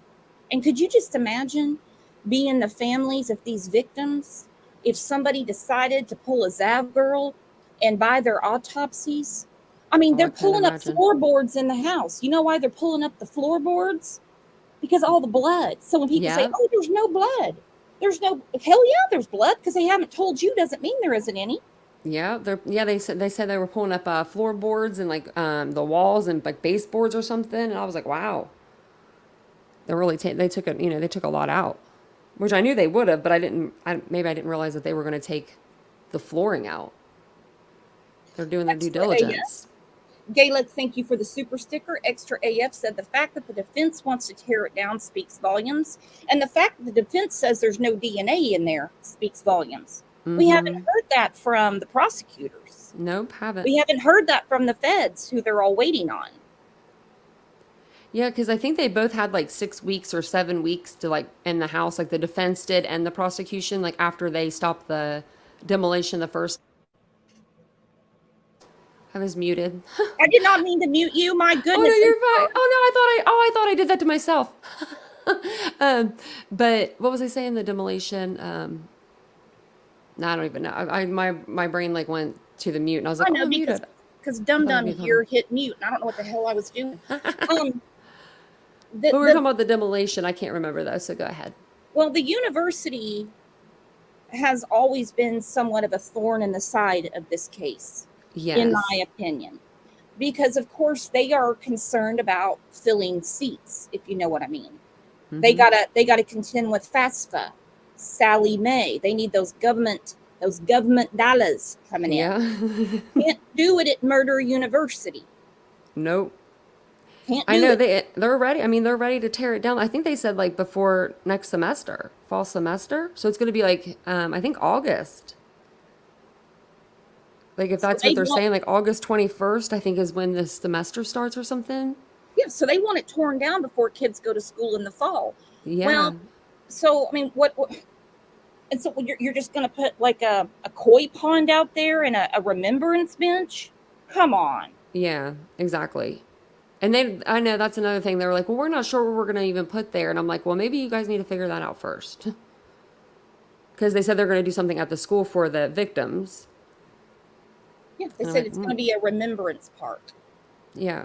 And could you just imagine being the families of these victims if somebody decided to pull a Zav girl and buy their autopsies? I mean, they're pulling up floorboards in the house. You know why they're pulling up the floorboards? Because all the blood. So when people say, oh, there's no blood. There's no, hell yeah, there's blood, because they haven't told you doesn't mean there isn't any. Yeah, they said they were pulling up floorboards and like the walls and like baseboards or something, and I was like, wow. They really they took a lot out, which I knew they would have, but maybe I didn't realize that they were going to take the flooring out. They're doing their due diligence. Gaelic, thank you for the super sticker. Extra AF said the fact that the defense wants to tear it down speaks volumes. And the fact that the defense says there's no DNA in there speaks volumes. Mm-hmm. We haven't heard that from the prosecutors. Nope, haven't. We haven't heard that from the feds, who they're all waiting on. Yeah, because I think they both had like 6 weeks or 7 weeks to like in the house, like the defense did and the prosecution, like after they stopped the demolition the first. I was muted. I did not mean to mute you. My goodness. Oh, no, you're fine. I thought I did that to myself. But what was I saying? The demolition. No, I don't even know. My brain like went to the mute, and I was like, I know, because Dum Dum here hit mute, and I don't know what the hell I was doing. But we were talking about the demolition. I can't remember though, so go ahead. Well, the university has always been somewhat of a thorn in the side of this case. Yes. In my opinion, because of course they are concerned about filling seats, if you know what I mean. Mm-hmm. They gotta contend with FAFSA, Sally Mae. They need those government dollars coming in. Can't do it at Murder University. Nope. Can't do I know it. they're ready. I mean, they're ready to tear it down. I think they said like before next semester, fall semester. So it's going to be like I think August. Like if that's what they're saying, like August 21st, I think is when this semester starts or something. Yeah, so they want it torn down before kids go to school in the fall. Yeah. Well, so I mean, what and so you're just going to put like a koi pond out there and a remembrance bench? Come on. Yeah, exactly. And I know that's another thing. They were like, well, we're not sure what we're going to even put there. And I'm like, well, maybe you guys need to figure that out first. Because they said they're going to do something at the school for the victims. Yeah, they said it's going to be a remembrance park. Yeah.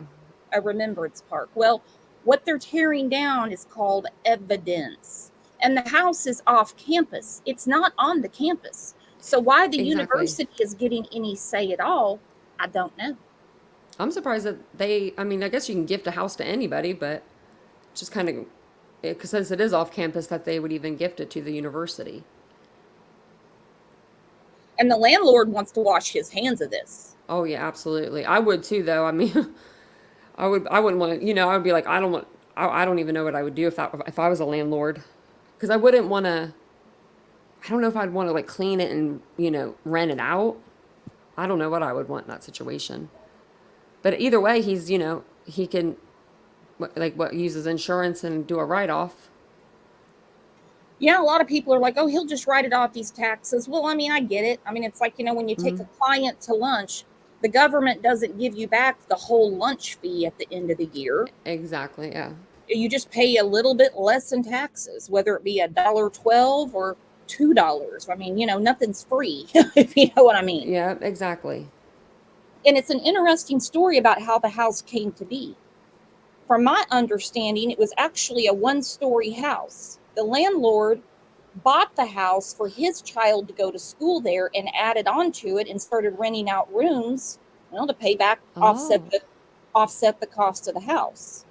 A remembrance park. Well, What they're tearing down is called evidence. And the house is off campus. It's not on the campus. So why the Exactly. university is getting any say at all, I don't know. I'm surprised that I mean, I guess you can gift a house to anybody, but just kind of, because since it is off campus, that they would even gift it to the university. And the landlord wants to wash his hands of this. Oh yeah, absolutely. I would too, though. I mean, I wouldn't want to, I would be like, I don't even know what I would do if I was a landlord, because I wouldn't want to. I don't know if I'd want to like clean it and rent it out. I don't know what I would want in that situation. But either way, he can uses insurance and do a write-off. Yeah, a lot of people are like, oh, he'll just write it off these taxes. Well, I mean, I get it. I mean, it's like, when you take a client to lunch, the government doesn't give you back the whole lunch fee at the end of the year. Exactly, yeah. You just pay a little bit less in taxes, whether it be $1.12 or $2. I mean, nothing's free, if you know what I mean. Yeah, exactly. And it's an interesting story about how the house came to be. From my understanding, it was actually a one-story house. The landlord bought the house for his child to go to school there and added on to it and started renting out rooms, to pay back, offset the cost of the house.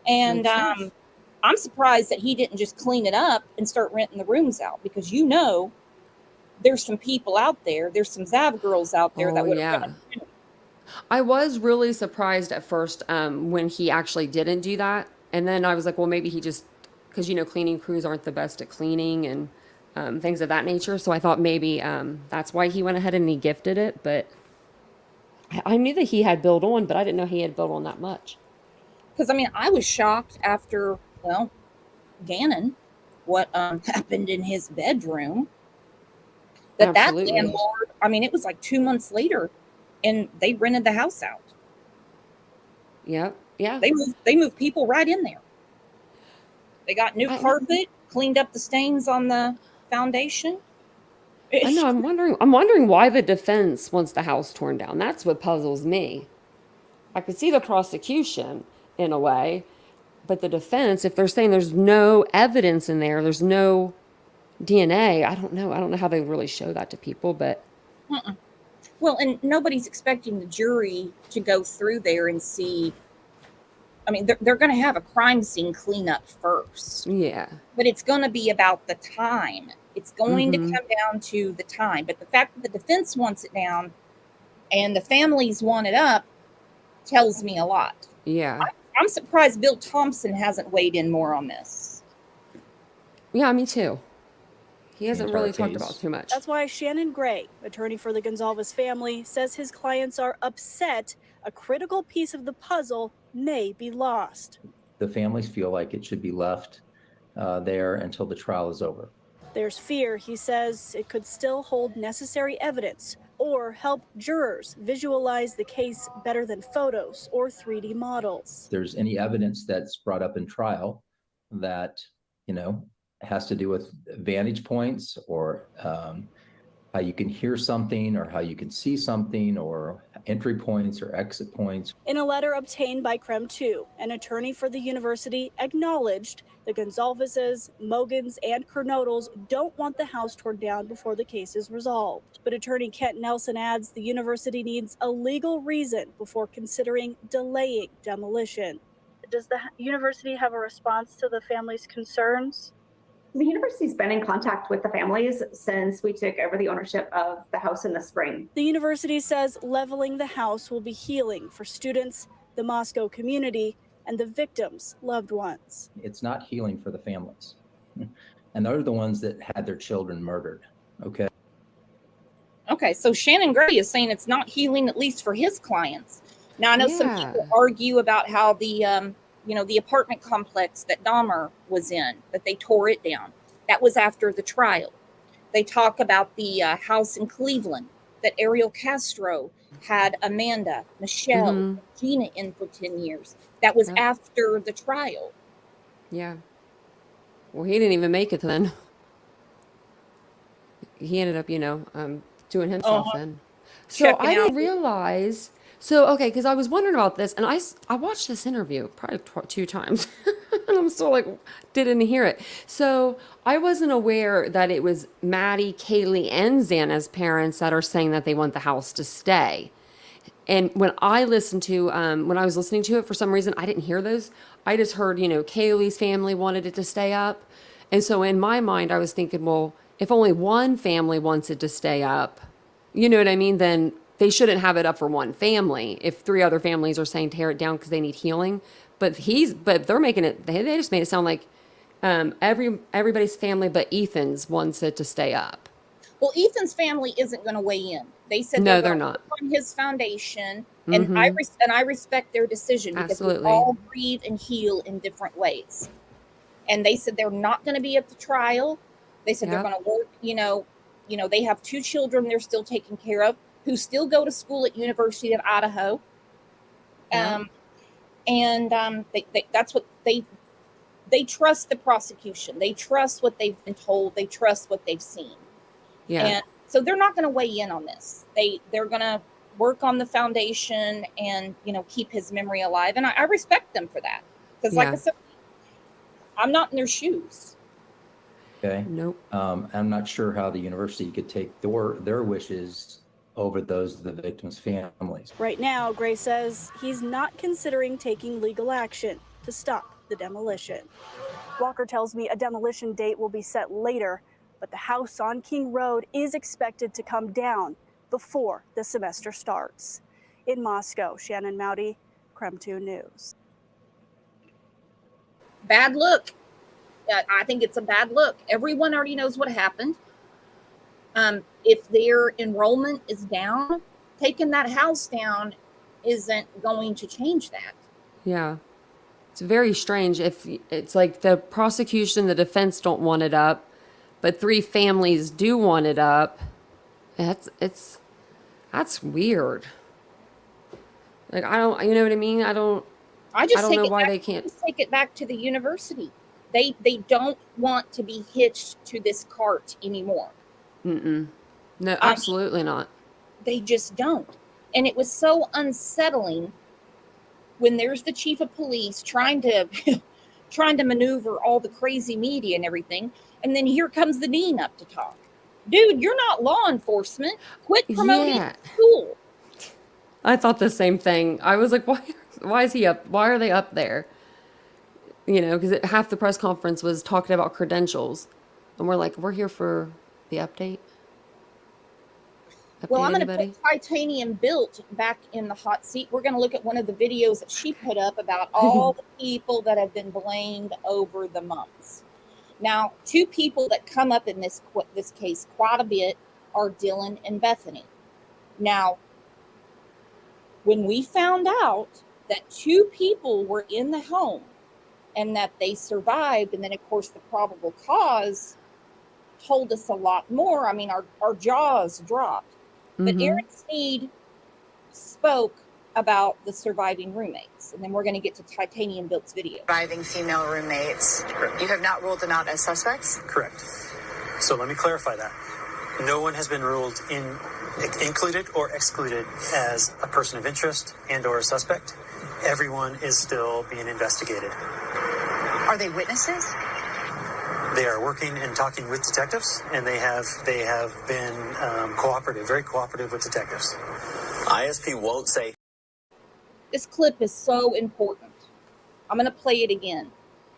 And I'm surprised that he didn't just clean it up and start renting the rooms out, because there's some people out there, there's some Zav girls out there that would have done it. I was really surprised at first when he actually didn't do that. And then I was like, well, maybe he just, because, cleaning crews aren't the best at cleaning and things of that nature. So I thought maybe that's why he went ahead and he gifted it. But I knew that he had built on, but I didn't know he had built on that much. Because, I mean, I was shocked after, Gannon, what happened in his bedroom. That landlord, I mean, it was like 2 months later, and they rented the house out. Yep. Yeah. They moved people right in there. They got new carpet, cleaned up the stains on the foundation. I know. I'm wondering why the defense wants the house torn down. That's what puzzles me. I could see the prosecution in a way, but the defense, if they're saying there's no evidence in there, there's no DNA, I don't know. I don't know how they really show that to people, but. Well, and nobody's expecting the jury to go through there and see. I mean, they're going to have a crime scene cleanup first. Yeah. But it's going to be about the time. It's going to come down to the time. But the fact that the defense wants it down and the families want it up tells me a lot. Yeah. I'm surprised Bill Thompson hasn't weighed in more on this. Yeah, me too. He hasn't really talked about too much. That's why Shannon Gray, attorney for the Gonzalez family, says his clients are upset a critical piece of the puzzle may be lost. The families feel like it should be left there until the trial is over. There's fear, he says, it could still hold necessary evidence or help jurors visualize the case better than photos or 3D models. If there's any evidence that's brought up in trial that, has to do with vantage points or how you can hear something or how you can see something or entry points or exit points. In a letter obtained by CREM 2, an attorney for the university acknowledged the Gonzalez's, Mogans, and Kernodles don't want the house torn down before the case is resolved. But attorney Kent Nelson adds the university needs a legal reason before considering delaying demolition. Does the university have a response to the family's concerns? The university's been in contact with the families since we took over the ownership of the house in the spring. The university says leveling the house will be healing for students, the Moscow community, and the victims' loved ones. It's not healing for the families. And they're the ones that had their children murdered. Okay, so Shannon Gray is saying it's not healing, at least for his clients. Now, I know some people argue about how the the apartment complex that Dahmer was in, that they tore it down. That was after the trial. They talk about the house in Cleveland that Ariel Castro had Amanda, Michelle, Gina in for 10 years. That was after the trial. Yeah. Well, he didn't even make it then. He ended up, doing himself in. So I didn't realize So, okay, because I was wondering about this, and I watched this interview probably 2 times, and I'm still like, didn't hear it. So, I wasn't aware that it was Maddie, Kaylee, and Xana's parents that are saying that they want the house to stay. And when I listened to, when I was listening to it, for some reason, I didn't hear those. I just heard, Kaylee's family wanted it to stay up. And so in my mind, I was thinking, well, if only one family wants it to stay up, you know what I mean? Then they shouldn't have it up for one family. If 3 other families are saying tear it down because they need healing, but they're making it. They just made it sound like everybody's family, but Ethan's wants it to stay up. Well, Ethan's family isn't going to weigh in. They said No, they're gonna not. work on his foundation, and I respect their decision because we Absolutely. all grieve and heal in different ways. And they said they're not going to be at the trial. They said they're Yep. going to work. They have 2 children they're still taking care of who still go to school at University of Idaho. Yep. That's what they trust the prosecution. They trust what they've been told. They trust what they've seen. Yeah. And so they're not going to weigh in on this. They're going to work on the foundation and, keep his memory alive. And I respect them for that. Because like Yeah. I said, I'm not in their shoes. Okay. Nope. I'm not sure how the university could take their wishes over those of the victims' families. Right now, Gray says he's not considering taking legal action to stop the demolition. Walker tells me a demolition date will be set later, but the house on King Road is expected to come down before the semester starts. In Moscow, Shannon Mowdy, Creme 2 News. Bad look. I think it's a bad look. Everyone already knows what happened. If their enrollment is down, taking that house down isn't going to change that. Yeah. It's very strange. If it's like the prosecution, the defense don't want it up, but 3 families do want it up. That's weird. Like, I don't, you know what I mean? I don't know why they can't just take it back to the university. They don't want to be hitched to this cart anymore. No, absolutely not. They just don't. And it was so unsettling when there's the chief of police trying to maneuver all the crazy media and everything, and then here comes the dean up to talk. Dude, you're not law enforcement. Quit promoting school. I thought the same thing. I was like, why is he up? Why are they up there? Because half the press conference was talking about credentials, and we're like, we're here for the update. Well, I'm going to put Titanium Built back in the hot seat. We're going to look at one of the videos that she put up about all the people that have been blamed over the months. Now, 2 people that come up in this case quite a bit are Dylan and Bethany. Now, when we found out that 2 people were in the home and that they survived, and then, of course, the probable cause told us a lot more. I mean, our jaws dropped. But Aaron Sneed spoke about the surviving roommates, and then we're going to get to Titanium Built's video. Surviving female roommates. Correct. You have not ruled them out as suspects? Correct. So let me clarify that. No one has been ruled included or excluded as a person of interest and or a suspect. Everyone is still being investigated. Are they witnesses? They are working and talking with detectives, and they have been very cooperative with detectives. ISP won't say. This clip is so important. I'm going to play it again.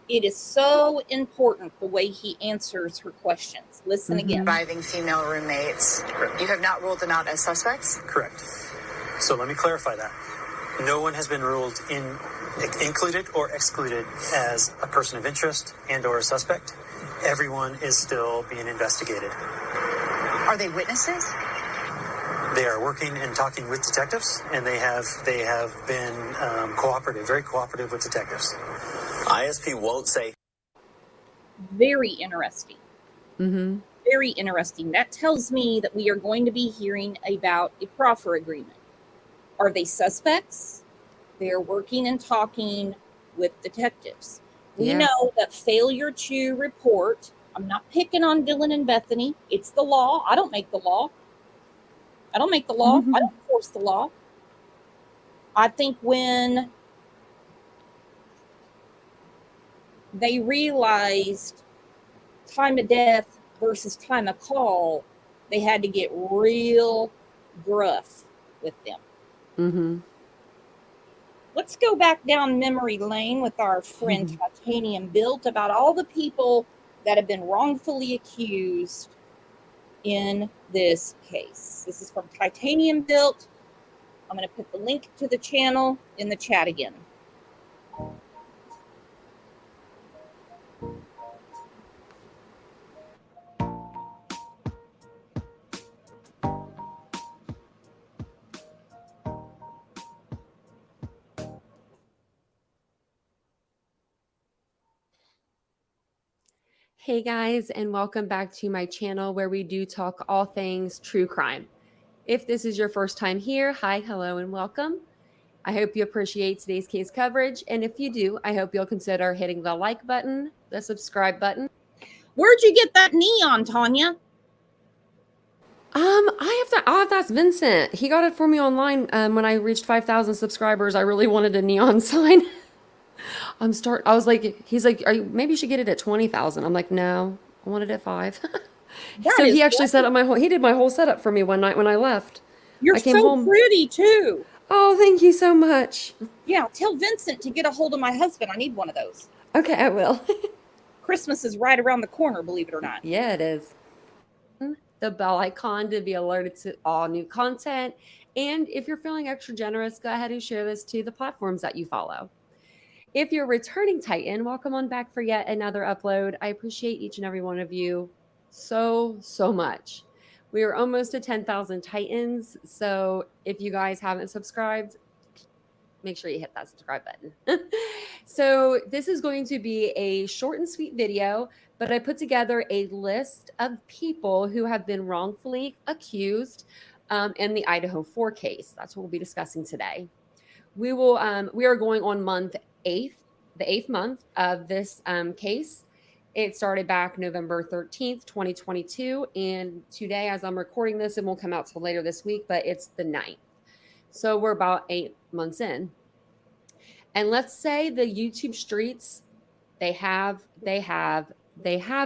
It is so important the way he answers her questions. Listen again. Surviving female roommates. Correct. You have not ruled them out as suspects? Correct. So let me clarify that. No one has been ruled included or excluded as a person of interest and or a suspect. Everyone is still being investigated. Are they witnesses? They are working and talking with detectives, and they have been very cooperative with detectives. ISP won't say. Very interesting. Very interesting. That tells me that we are going to be hearing about a proffer agreement. Are they suspects? They are working and talking with detectives. We know that failure to report, I'm not picking on Dylan and Bethany. It's the law. I don't make the law. I don't enforce the law. I think when they realized time of death versus time of call, they had to get real gruff with them. Mm-hmm. Let's go back down memory lane with our friend Titanium Built about all the people that have been wrongfully accused in this case. This is from Titanium Built. I'm going to put the link to the channel in the chat again. Hey guys, and welcome back to my channel where we do talk all things true crime. If this is your first time here, hi, hello, and welcome. I hope you appreciate today's case coverage, and if you do, I hope you'll consider hitting the like button, the subscribe button. Where'd you get that neon, Tanya? I'll have to ask Vincent. He got it for me online when I reached 5,000 subscribers. I really wanted a neon sign. I was like, he's like, maybe you should get it at 20,000. I'm like, no, I want it at 5. So he actually set up he did my whole setup for me one night when I left. You're so pretty too. Oh, thank you so much. Yeah, tell Vincent to get a hold of my husband. I need one of those. Okay, I will. Christmas is right around the corner, believe it or not. Yeah, it is. The bell icon to be alerted to all new content. And if you're feeling extra generous, go ahead and share this to the platforms that you follow. If you're a returning Titan, welcome on back for yet another upload. I appreciate each and every one of you so much. We are almost to 10,000 Titans. So if you guys haven't subscribed, make sure you hit that subscribe button. So this is going to be a short and sweet video, but I put together a list of people who have been wrongfully accused in the Idaho4 case. That's what we'll be discussing today. We are going on the 8th month of this case. It started back November 13th, 2022. And today, as I'm recording this, it won't come out till later this week, but it's the 9th. So we're about 8 months in. And let's say the YouTube streets, they have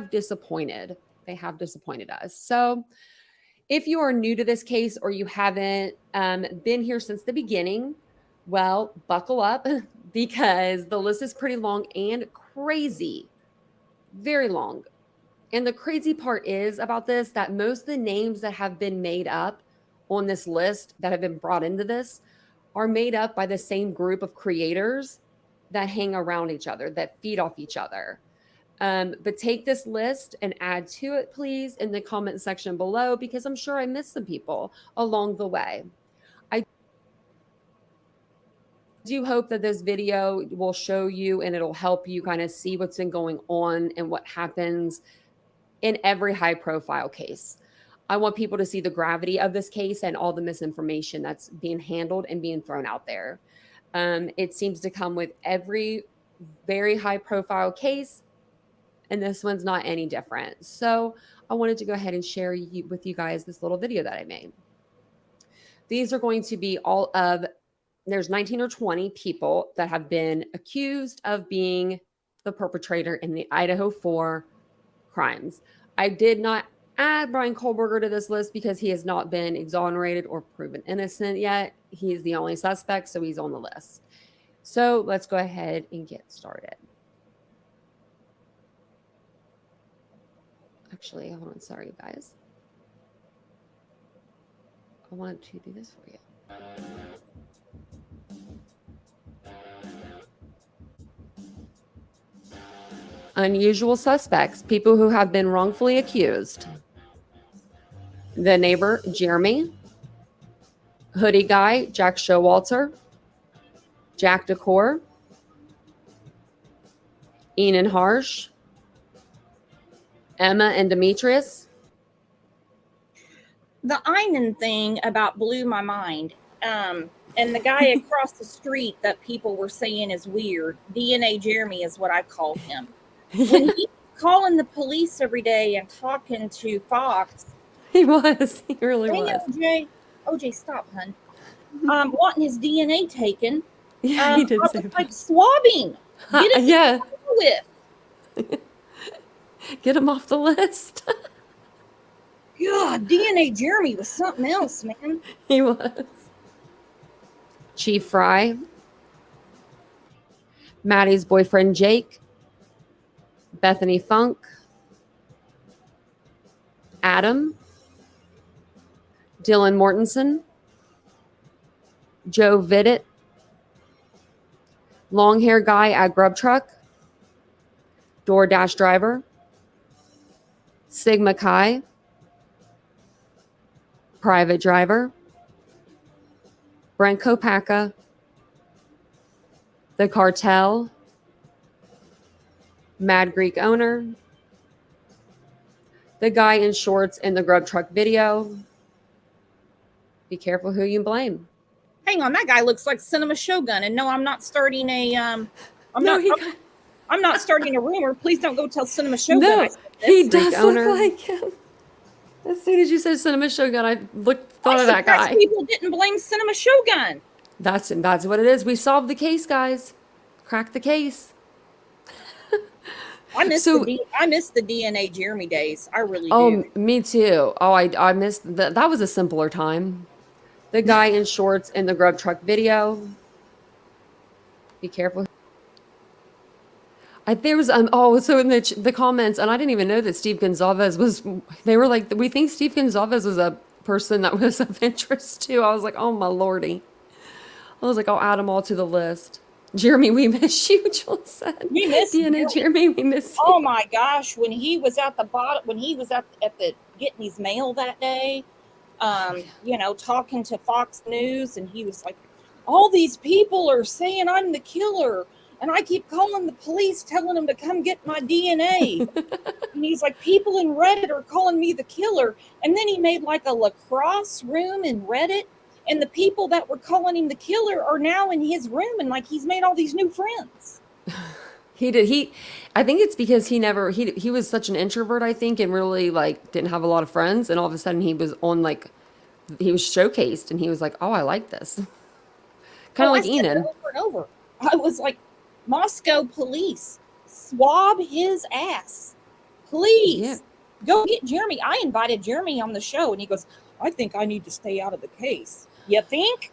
disappointed. They have disappointed us. So if you are new to this case or you haven't been here since the beginning, well, buckle up because the list is pretty long and crazy. Very long. And the crazy part is about this that most of the names that have been made up on this list that have been brought into this are made up by the same group of creators that hang around each other, that feed off each other. But take this list and add to it, please, in the comment section below, because I'm sure I missed some people along the way. I do hope that this video will show you and it'll help you kind of see what's been going on and what happens in every high profile case. I want people to see the gravity of this case and all the misinformation that's being handled and being thrown out there. It seems to come with every very high profile case, and this one's not any different. So I wanted to go ahead and share with you guys this little video that I made. These are going to be there's 19 or 20 people that have been accused of being the perpetrator in the Idaho4 crimes. I did not add Bryan Kohberger to this list because he has not been exonerated or proven innocent yet. He's the only suspect, so he's on the list. So let's go ahead and get started. Actually, hold on. Sorry, you guys. I wanted to do this for you. Unusual suspects, people who have been wrongfully accused. The neighbor, Jeremy. Hoodie guy, Jack Showalter. Jack Decor. Enan Harsh. Emma and Demetrius. The Einan thing about blew my mind. And the guy across the street that people were saying is weird. DNA Jeremy is what I called him. When he's calling the police every day and talking to Fox. He was. He really was. OJ, stop, hun. wanting his DNA taken. Yeah, he did I say was that. like, swabbing. Get it Yeah, with. get him off the list. God, DNA Jeremy was something else, man. He was. Chief Fry, Maddie's boyfriend Jake, Bethany Funk, Adam, Dylan Mortensen, Joe Vidit, long hair guy at Grub Truck, DoorDash driver, Sigma Chi, private driver, Brent Kopaka, the cartel, Mad Greek owner, the guy in shorts in the Grub Truck video. Be careful who you blame. Hang on, that guy looks like Cinema Shogun. And no, I'm not starting a I'm not starting a rumor. Please don't go tell Cinema Shogun. No, I said this. he does look like him. As soon as you said Cinema Shogun, I thought of that guy. People didn't blame Cinema Shogun. That's what it is. We solved the case, guys. Cracked the case. I miss the DNA Jeremy days. I really do. Oh, me too. Oh, I missed that. That was a simpler time. The guy in shorts in the Grub Truck video. Be careful. There was so in the comments, and I didn't even know that Steve Gonzalez was. They were like, we think Steve Gonzalez was a person that was of interest too. I was like, oh my lordy. I was like, I'll add them all to the list. Jeremy, we miss you, Joel said. We miss you. Jeremy, we miss you. Oh my gosh, when he was at the bottom, when he was at the getting his mail that day, talking to Fox News, and he was like, all these people are saying I'm the killer, and I keep calling the police, telling them to come get my DNA. And he's like, people in Reddit are calling me the killer. And then he made like a lacrosse room in Reddit, and the people that were calling him the killer are now in his room, and like he's made all these new friends. I think it's because he was such an introvert, I think, and really like didn't have a lot of friends, and all of a sudden he was showcased, and he was like, oh, I like this. Kind of like Enan. Over and over. I was like, Moscow police, swab his ass. Please go get Jeremy. I invited Jeremy on the show, and he goes, I think I need to stay out of the case. You think?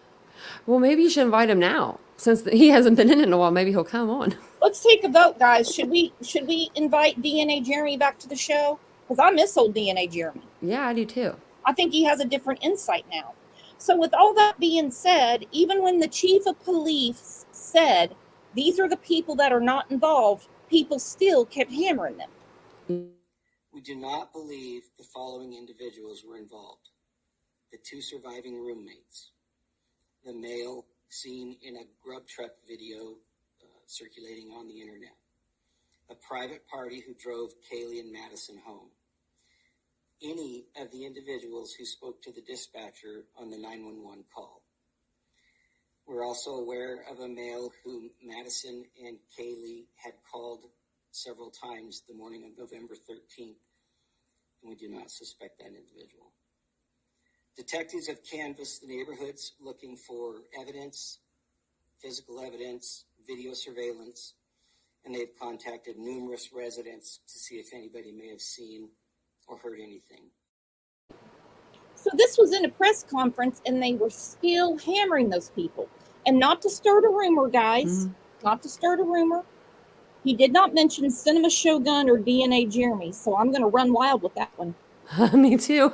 Well, maybe you should invite him now. Since he hasn't been in a while, maybe he'll come on. Let's take a vote, guys. Should we invite DNA Jeremy back to the show? Because I miss old DNA Jeremy. Yeah, I do too. I think he has a different insight now. So with all that being said, even when the chief of police said, these are the people that are not involved, people still kept hammering them. We do not believe the following individuals were involved. The 2 surviving roommates, the male seen in a Grub Truck video circulating on the internet, a private party who drove Kaylee and Madison home, any of the individuals who spoke to the dispatcher on the 911 call. We're also aware of a male whom Madison and Kaylee had called several times the morning of November 13th, and we do not suspect that individual. Detectives have canvassed the neighborhoods looking for evidence, physical evidence, video surveillance, and they've contacted numerous residents to see if anybody may have seen or heard anything. So this was in a press conference, and they were still hammering those people. And not to start a rumor, guys, not to start a rumor. He did not mention Cinema Shogun or DNA Jeremy, so I'm going to run wild with that one. Me too.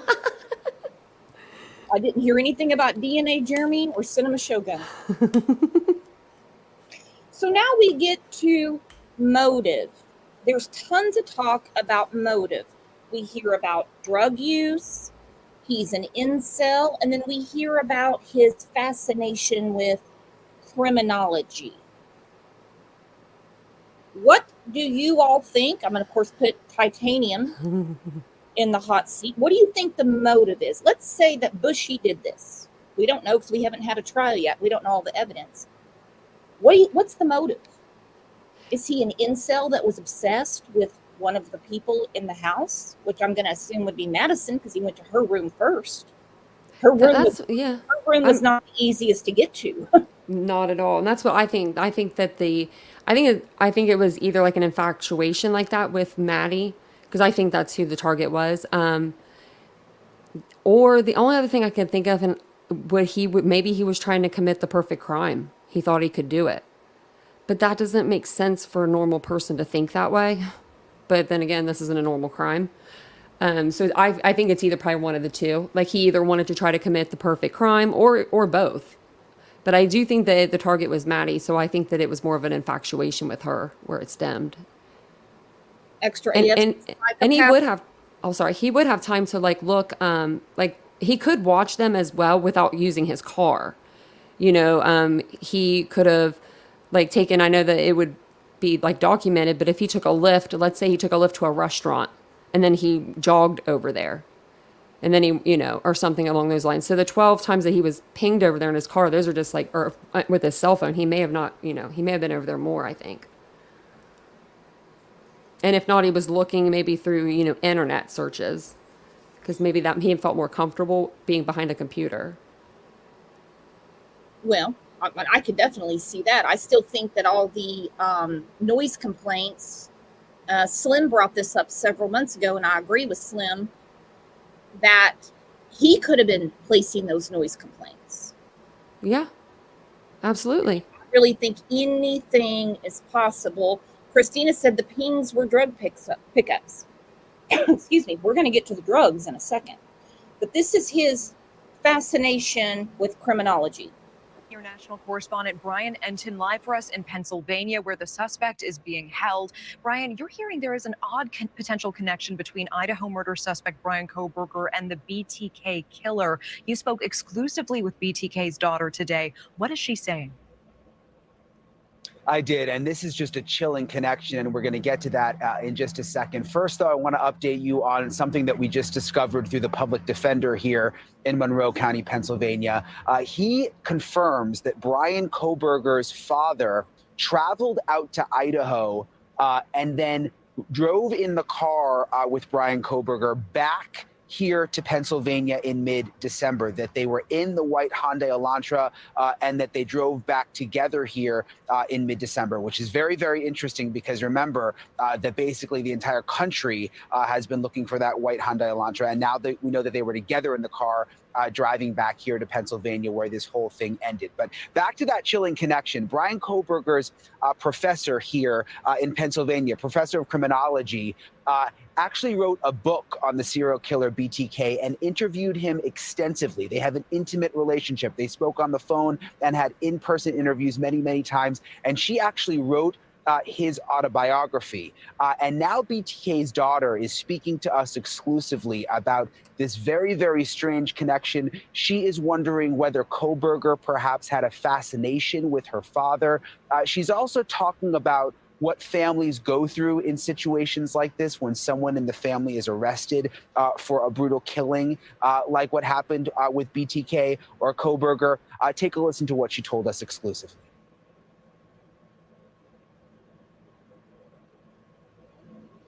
I didn't hear anything about DNA Jeremy or Cinema Shogun. So now we get to motive. There's tons of talk about motive. We hear about drug use. He's an incel. And then we hear about his fascination with criminology. What do you all think? I'm going to, of course, put Titanium in the hot seat. What do you think the motive is? Let's say that Bushy did this. We don't know because we haven't had a trial yet. We don't know all the evidence. What's the motive? Is he an incel that was obsessed with one of the people in the house, which I'm going to assume would be Madison because he went to her room first? Her room was, Yeah. her room was not the easiest to get to. Not at all. And that's what I think. I think that I think it was either like an infatuation like that with Maddie, because I think that's who the target was. Or the only other thing I can think of, and maybe he was trying to commit the perfect crime. He thought he could do it. But that doesn't make sense for a normal person to think that way. But then again, this isn't a normal crime. So I think it's either probably one of the two. Like he either wanted to try to commit the perfect crime or both. But I do think that the target was Maddie, so I think that it was more of an infatuation with her where it stemmed. Extra and he would have, he would have time to like look, like he could watch them as well without using his car. You know, he could have like taken, I know that it would be like documented, but if he took a lift, let's say he took a lift to a restaurant and then he jogged over there. And then he, you know, or something along those lines. So the 12 times that he was pinged over there in his car, those are just like, or with his cell phone, he may have not, you know, he may have been over there more, I think. And if not, he was looking maybe through, you know, internet searches. Because maybe that he felt more comfortable being behind a computer. Well, I could definitely see that. I still think that all the noise complaints, Slim brought this up several months ago, and I agree with Slim, that he could have been placing those noise complaints. Yeah, absolutely. I really think anything is possible. Christina said the pings were drug pickups. Excuse me. We're going to get to the drugs in a second. But this is his fascination with criminology. Your national correspondent Brian Enton live for us in Pennsylvania, where the suspect is being held. Brian, you're hearing there is an odd potential connection between Idaho murder suspect Bryan Kohberger and the BTK killer. You spoke exclusively with BTK's daughter today. What is she saying? I did, and this is just a chilling connection, and we're going to get to that in just a second. First, though, I want to update you on something that we just discovered through the public defender here in Monroe County, Pennsylvania. He confirms that Bryan Kohberger's father traveled out to Idaho and then drove in the car with Bryan Kohberger back here to Pennsylvania in mid-December, that they were in the white Hyundai Elantra and that they drove back together here in mid-December, which is very, very interesting because remember that basically the entire country has been looking for that white Hyundai Elantra. And now that we know that they were together in the car driving back here to Pennsylvania where this whole thing ended. But back to that chilling connection, Bryan Kohberger's professor here in Pennsylvania, professor of criminology, actually wrote a book on the serial killer BTK and interviewed him extensively. They have an intimate relationship. They spoke on the phone and had in-person interviews many, many times. And she actually wrote his autobiography. And now BTK's daughter is speaking to us exclusively about this very, very strange connection. She is wondering whether Kohberger perhaps had a fascination with her father. She's also talking about what families go through in situations like this when someone in the family is arrested for a brutal killing, like what happened with BTK or Kohberger. Take a listen to what she told us exclusively.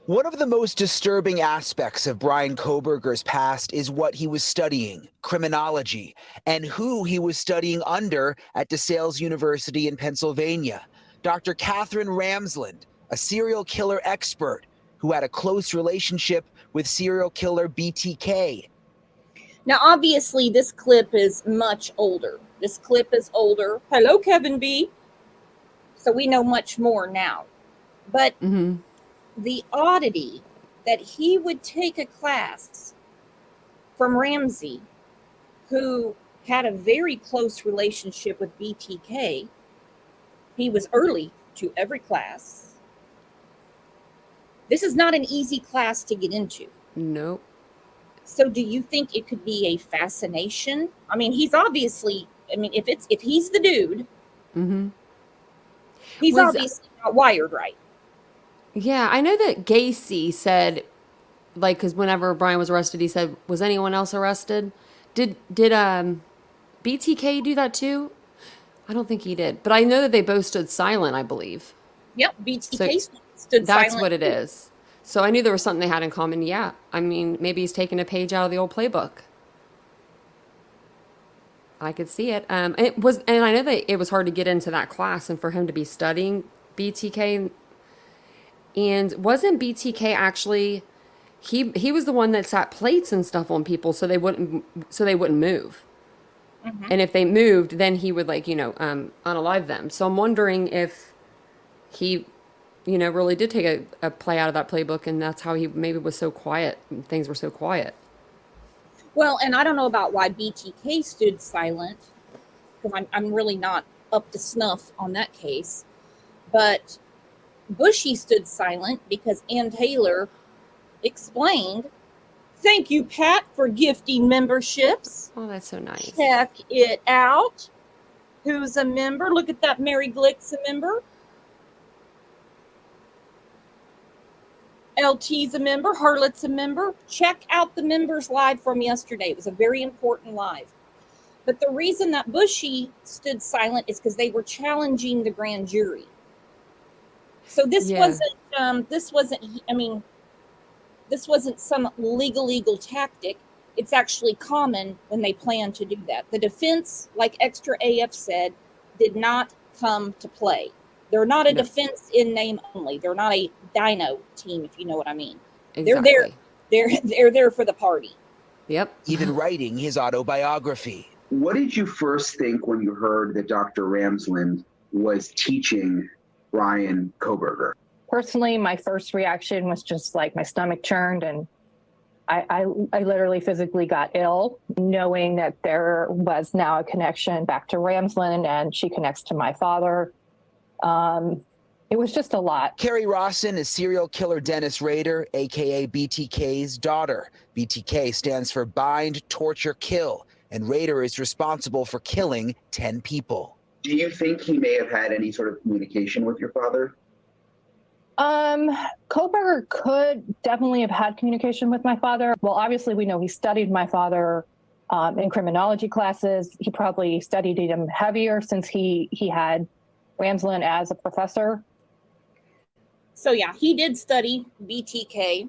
One of the most disturbing aspects of Bryan Kohberger's past is what he was studying, criminology, and who he was studying under at DeSales University in Pennsylvania. Dr. Catherine Ramsland, a serial killer expert who had a close relationship with serial killer BTK. Now, obviously, this clip is much older. This clip is older. Hello, Kevin B. So we know much more now. But the oddity that he would take a class from Ramsey, who had a very close relationship with BTK. He was early to every class. This is not an easy class to get into. Nope. So do you think it could be a fascination? I mean, he's obviously, I mean, if he's the dude, he's obviously not wired right. Yeah, I know that Gacy said, like, because whenever Bryan was arrested, he said, was anyone else arrested? Did BTK do that too? I don't think he did. But I know that they both stood silent, I believe. Yep, BTK stood silent. That's what it is. So I knew there was something they had in common. Yeah, I mean, maybe he's taking a page out of the old playbook. I could see it. And I know that it was hard to get into that class and for him to be studying BTK. And wasn't BTK actually, he was the one that sat plates and stuff on people so they wouldn't move. Mhm. And if they moved, then he would unalive them. So I'm wondering if he, really did take a play out of that playbook, and that's how he maybe was so quiet. Things were so quiet. Well, and I don't know about why BTK stood silent, because I'm really not up to snuff on that case. But Bushy stood silent because Ann Taylor explained, "Thank you, Pat, for gifting memberships. Oh, that's so nice. Check it out. Who's a member? Look at that. Mary Glick's a member. LT's a member. Harlot's a member. Check out the members live from yesterday. It was a very important live. But the reason that Bushy stood silent is because they were challenging the grand jury. So this wasn't some legal tactic. It's actually common when they plan to do that. The defense, like Extra AF said, did not come to play. They're not a defense in name only. They're not a dino team, if you know what I mean. Exactly. They're there for the party. Yep. Even writing his autobiography. What did you first think when you heard that Dr. Ramsland was teaching Brian Kohberger? Personally, my first reaction was just like my stomach churned, and I literally physically got ill, knowing that there was now a connection back to Ramsland, and she connects to my father. It was just a lot. Carrie Rawson is serial killer Dennis Rader, aka BTK's daughter. BTK stands for Bind, Torture, Kill, and Rader is responsible for killing 10 people. Do you think he may have had any sort of communication with your father? Kohberger could definitely have had communication with my father. Well, obviously we know he studied my father in criminology classes. He probably studied him heavier since he had Ramsland as a professor. So yeah, he did study BTK.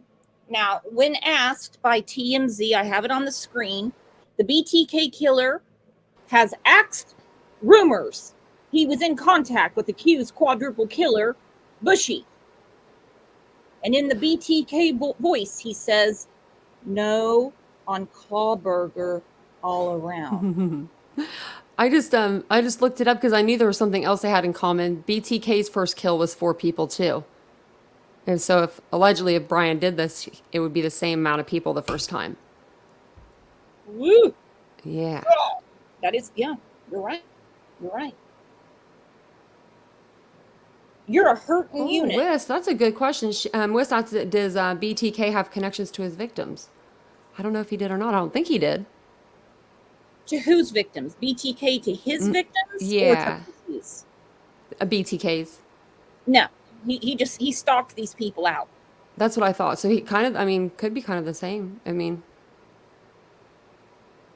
Now, when asked by TMZ, I have it on the screen, the BTK killer has axed rumors he was in contact with accused quadruple killer Bushy. And in the BTK voice, he says, "No on Kohberger all around." I just looked it up because I knew there was something else they had in common. BTK's first kill was 4 people too. And so if Brian did this, it would be the same amount of people the first time. Woo! Yeah. That is, yeah, you're right. You're right. You're a hurting unit. Wiss, that's a good question. Wiss asks, does BTK have connections to his victims? I don't know if he did or not. I don't think he did. To whose victims? BTK to his victims? Yeah. Or to his? BTK's. No, he stalked these people out. That's what I thought. So he could be kind of the same.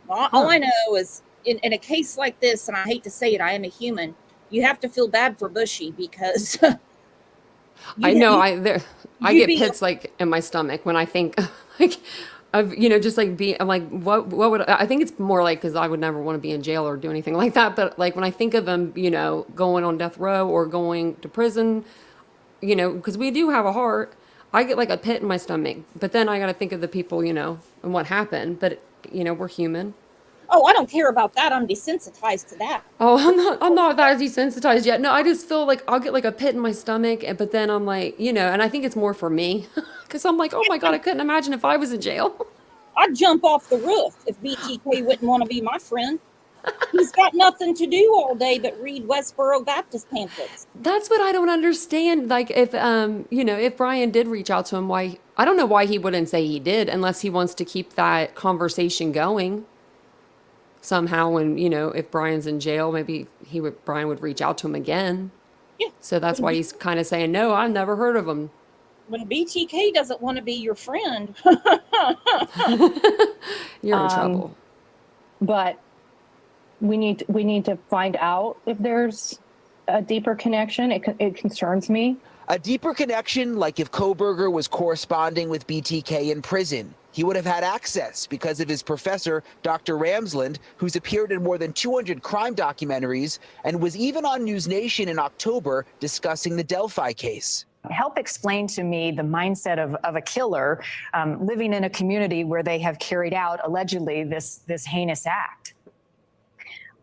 All I know is in a case like this, and I hate to say it, I am a human. You have to feel bad for Bushy because I know I get pits like in my stomach when I think like of just like I'm like what would I think it's more like because I would never want to be in jail or do anything like that, but like when I think of them going on death row or going to prison, because we do have a heart, I get like a pit in my stomach, but then I got to think of the people and what happened, but we're human. Oh, I don't care about that. I'm desensitized to that. Oh, I'm not that desensitized yet. No, I just feel like I'll get like a pit in my stomach, but then I'm like, and I think it's more for me because I'm like, oh my God, I couldn't imagine if I was in jail. I'd jump off the roof if BTK wouldn't want to be my friend. He's got nothing to do all day but read Westboro Baptist pamphlets. That's what I don't understand. Like if, if Brian did reach out to him, I don't know why he wouldn't say he did unless he wants to keep that conversation going. Somehow when, if Brian's in jail, maybe Brian would reach out to him again. Yeah. So that's why he's kind of saying, no, I've never heard of him. When BTK doesn't want to be your friend. You're in trouble. But we need to find out if there's a deeper connection. It concerns me. A deeper connection, like if Kohberger was corresponding with BTK in prison. he would have had access because of his professor, Dr. Ramsland, who's appeared in more than 200 crime documentaries and was even on News Nation in October discussing the Delphi case. Help explain to me the mindset of a killer living in a community where they have carried out, allegedly, this heinous act.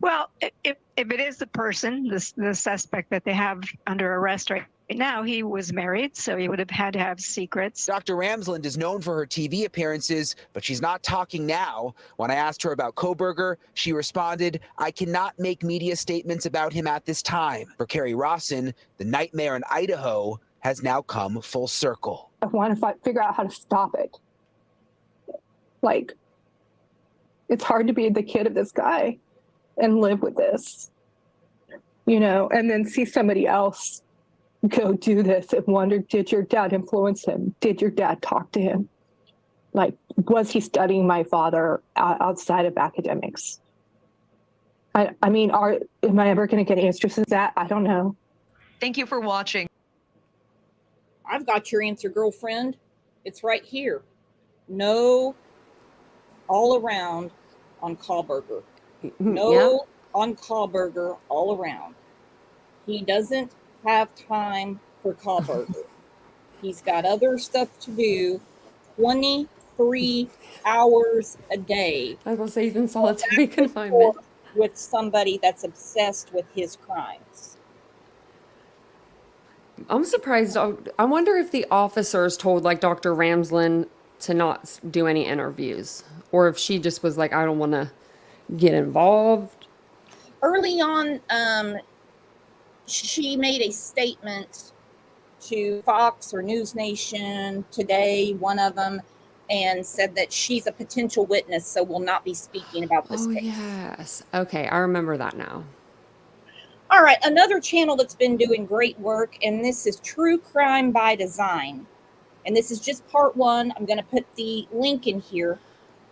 Well, if it is the person, the suspect that they have under arrest right now, he was married, so he would have had to have secrets. Dr. Ramsland is known for her TV appearances, but she's not talking now. When I asked her about Kohberger, she responded, "I cannot make media statements about him at this time." For Carrie Rawson, the nightmare in Idaho has now come full circle. I want to figure out how to stop it. Like, it's hard to be the kid of this guy and live with this, and then see somebody else go do this and wonder, did your dad influence him? Did your dad talk to him? Like, was he studying my father outside of academics? I mean, am I ever going to get answers to that? I don't know. Thank you for watching. I've got your answer, girlfriend. It's right here. No, all around on Kohberger. No, on Kohberger, all around. He doesn't have time for Kohberger. He's got other stuff to do 23 hours a day. I was going to say he's in solitary confinement with somebody that's obsessed with his crimes. I'm surprised. I wonder if the officers told like Dr. Ramsland to not do any interviews, or if she just was like, I don't want to get involved. Early on, she made a statement to Fox or News Nation Today, one of them, and said that she's a potential witness, so will not be speaking about this case. Yes. Okay, I remember that now. All right, another channel that's been doing great work, and this is True Crime by Design. And this is just part one. I'm going to put the link in here,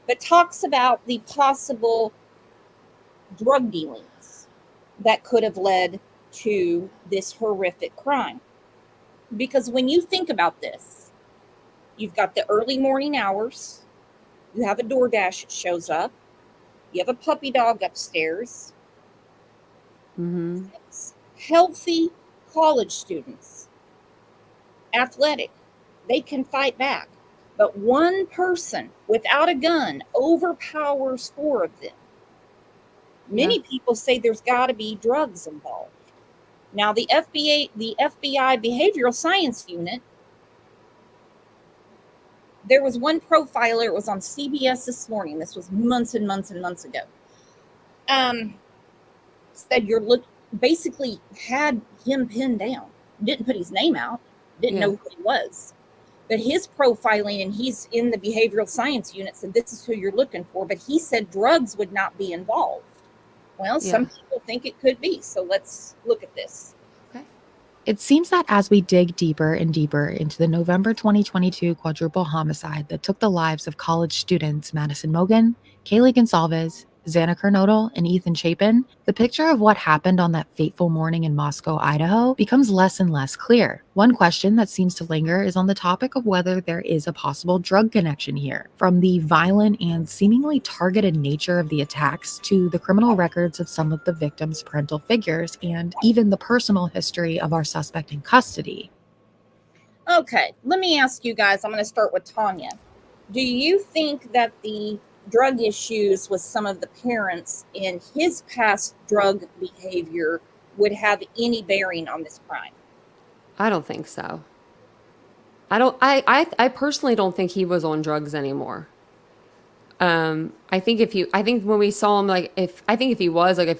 that talks about the possible drug dealings that could have led to this horrific crime. Because when you think about this, you've got the early morning hours, you have a DoorDash that shows up, you have a puppy dog upstairs, healthy college students, athletic, they can fight back. But one person without a gun overpowers four of them. Many people say there's got to be drugs involved. Now, the FBI Behavioral Science Unit, there was one profiler, it was on CBS this morning, this was months and months and months ago, said basically had him pinned down, didn't put his name out, didn't know who he was. But his profiling, and he's in the behavioral science unit, said this is who you're looking for, but he said drugs would not be involved. Well, some people think it could be, so let's look at this. It seems that as we dig deeper and deeper into the November 2022 quadruple homicide that took the lives of college students Madison Mogen, Kaylee Gonsalves, Xana Kernodle, and Ethan Chapin, the picture of what happened on that fateful morning in Moscow, Idaho, becomes less and less clear. One question that seems to linger is on the topic of whether there is a possible drug connection here. From the violent and seemingly targeted nature of the attacks to the criminal records of some of the victims' parental figures, and even the personal history of our suspect in custody. Okay, let me ask you guys, I'm going to start with Tanya. Do you think that the drug issues with some of the parents in his past drug behavior would have any bearing on this crime? I don't think so. I personally don't think he was on drugs anymore. I think when we saw him, if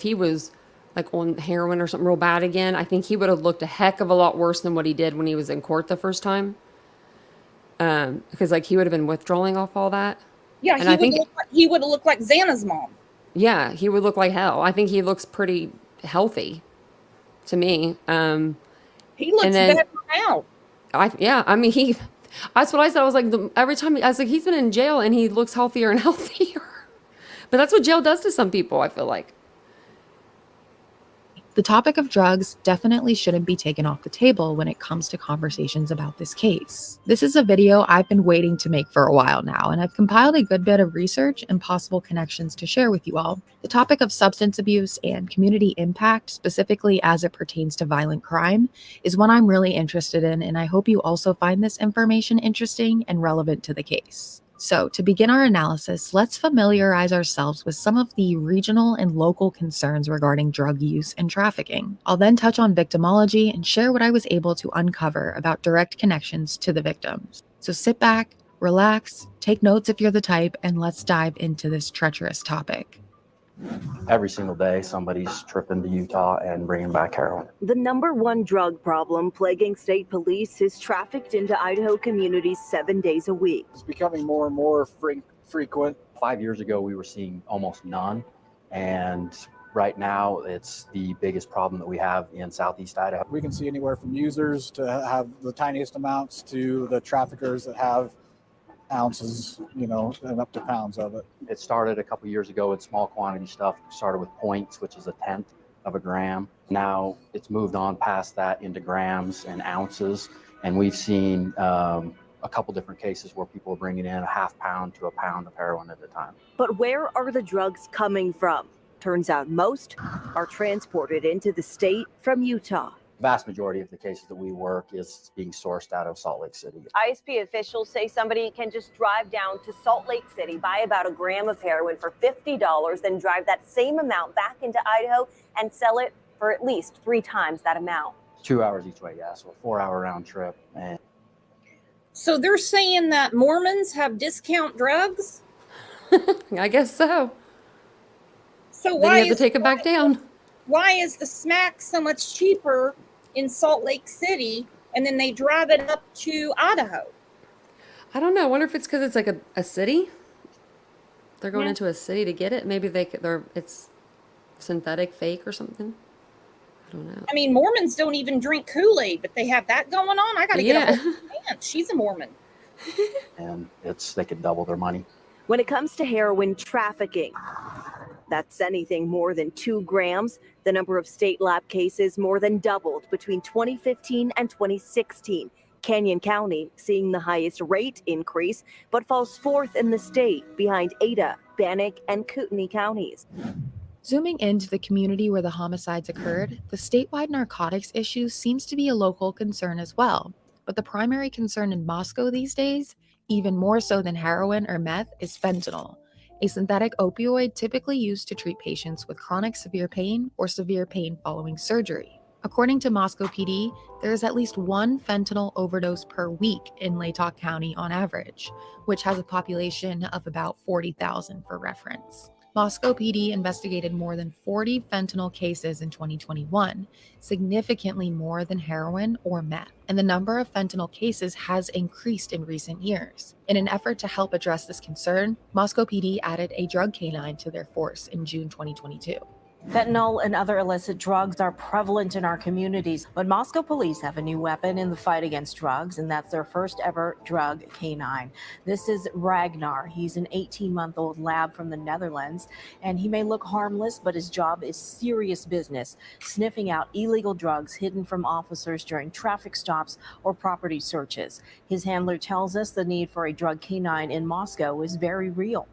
he was like on heroin or something real bad again, I think he would have looked a heck of a lot worse than what he did when he was in court the first time. Because like he would have been withdrawing off all that. Yeah, and he would have looked like Xana's mom. Yeah, he would look like hell. I think he looks pretty healthy to me. He looks better now. That's what I said. I was like, every time I was like, he's been in jail and he looks healthier and healthier. But that's what jail does to some people, I feel like. The topic of drugs definitely shouldn't be taken off the table when it comes to conversations about this case. This is a video I've been waiting to make for a while now, and I've compiled a good bit of research and possible connections to share with you all. The topic of substance abuse and community impact, specifically as it pertains to violent crime, is one I'm really interested in, and I hope you also find this information interesting and relevant to the case. So, to begin our analysis, let's familiarize ourselves with some of the regional and local concerns regarding drug use and trafficking. I'll then touch on victimology and share what I was able to uncover about direct connections to the victims. So sit back, relax, take notes if you're the type, and let's dive into this treacherous topic. Every single day, somebody's tripping to Utah and bringing back heroin. The number one drug problem plaguing state police is trafficked into Idaho communities 7 days a week. It's becoming more and more frequent. 5 years ago, we were seeing almost none. And right now, it's the biggest problem that we have in Southeast Idaho. We can see anywhere from users to have the tiniest amounts to the traffickers that have ounces, and up to pounds of it. It started a couple years ago with small quantity stuff. It started with points, which is 1/10 of a gram. Now it's moved on past that into grams and ounces. And we've seen a couple different cases where people are bringing in a half pound to a pound of heroin at a time. But where are the drugs coming from? Turns out most are transported into the state from Utah. The vast majority of the cases that we work is being sourced out of Salt Lake City. ISP officials say somebody can just drive down to Salt Lake City, buy about a gram of heroin for $50, then drive that same amount back into Idaho and sell it for at least 3 times that amount. 2 hours each way, yeah, so a 4-hour round trip. And So they're saying that Mormons have discount drugs? I guess so. So Then why you have to take it back down. Why is the smack so much cheaper in Salt Lake City, and then they drive it up to Idaho? I don't know. I wonder if it's because it's like a city. They're going Yeah. into a city to get it. Maybe it's synthetic, fake, or something. I don't know. I mean, Mormons don't even drink Kool-Aid, but they have that going on. I got to get a hold of my aunt. She's a Mormon. and they could double their money. When it comes to heroin trafficking, that's anything more than 2 grams. The number of state lab cases more than doubled between 2015 and 2016. Canyon County seeing the highest rate increase, but falls 4th in the state behind Ada, Bannock, and Kootenai counties. Zooming into the community where the homicides occurred, the statewide narcotics issue seems to be a local concern as well. But the primary concern in Moscow these days, even more so than heroin or meth, is fentanyl, a synthetic opioid typically used to treat patients with chronic severe pain or severe pain following surgery. According to Moscow PD, there is at least 1 fentanyl overdose per week in Latah County on average, which has a population of about 40,000 for reference. Moscow PD investigated more than 40 fentanyl cases in 2021, significantly more than heroin or meth, and the number of fentanyl cases has increased in recent years. In an effort to help address this concern, Moscow PD added a drug canine to their force in June 2022. Fentanyl and other illicit drugs are prevalent in our communities, but Moscow police have a new weapon in the fight against drugs, and that's their first ever drug canine. This is Ragnar. He's an 18-month-old lab from the Netherlands, and he may look harmless, but his job is serious business, sniffing out illegal drugs hidden from officers during traffic stops or property searches. His handler tells us the need for a drug canine in Moscow is very real.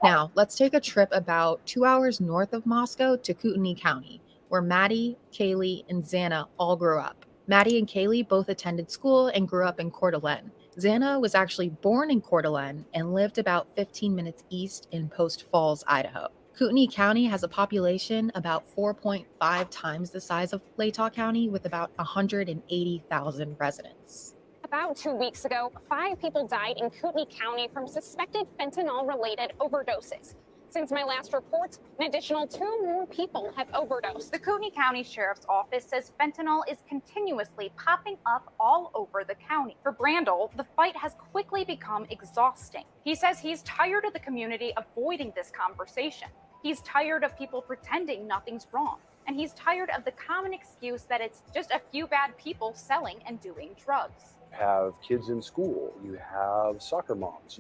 Now, let's take a trip about 2 hours north of Moscow to Kootenai County, where Maddie, Kaylee, and Xana all grew up. Maddie and Kaylee both attended school and grew up in Coeur d'Alene. Xana was actually born in Coeur d'Alene and lived about 15 minutes east in Post Falls, Idaho. Kootenai County has a population about 4.5 times the size of Latah County, with about 180,000 residents. About 2 weeks ago, 5 people died in Kootenai County from suspected fentanyl-related overdoses. Since my last report, an additional 2 more people have overdosed. The Kootenai County Sheriff's Office says fentanyl is continuously popping up all over the county. For Brandel, the fight has quickly become exhausting. He says he's tired of the community avoiding this conversation. He's tired of people pretending nothing's wrong. And he's tired of the common excuse that it's just a few bad people selling and doing drugs. Have kids in school, you have soccer moms,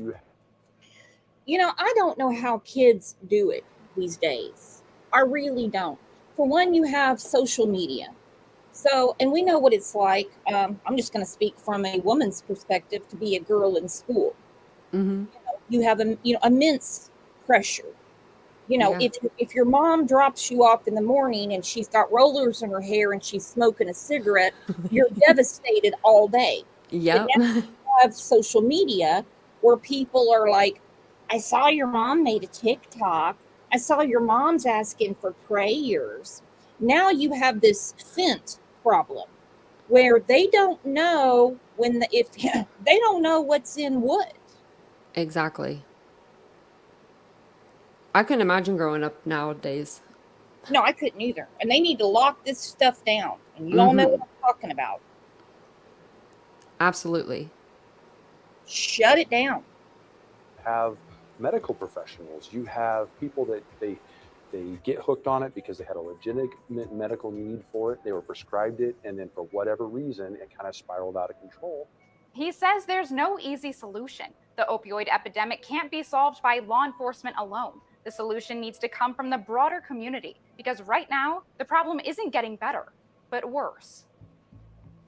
I don't know how kids do it these days. I really don't. for one, you have social media. So, and we know what it's like. I'm just going to speak from a woman's perspective to be a girl in school. Mm-hmm. You have immense pressure. Yeah. If your mom drops you off in the morning and she's got rollers in her hair and she's smoking a cigarette, you're devastated all day. Yep. But now you have social media where people are like, I saw your mom made a TikTok. I saw your mom's asking for prayers. Now you have this fent problem where they don't know if they don't know what's in what. Exactly. I couldn't imagine growing up nowadays. No, I couldn't either. And they need to lock this stuff down. And you all know Mm-hmm. what I'm talking about. Absolutely. Shut it down. Have medical professionals. You have people that they get hooked on it because they had a legitimate medical need for it. They were prescribed it, and then for whatever reason, it kind of spiraled out of control. He says there's no easy solution. The opioid epidemic can't be solved by law enforcement alone. The solution needs to come from the broader community because right now, the problem isn't getting better, but worse.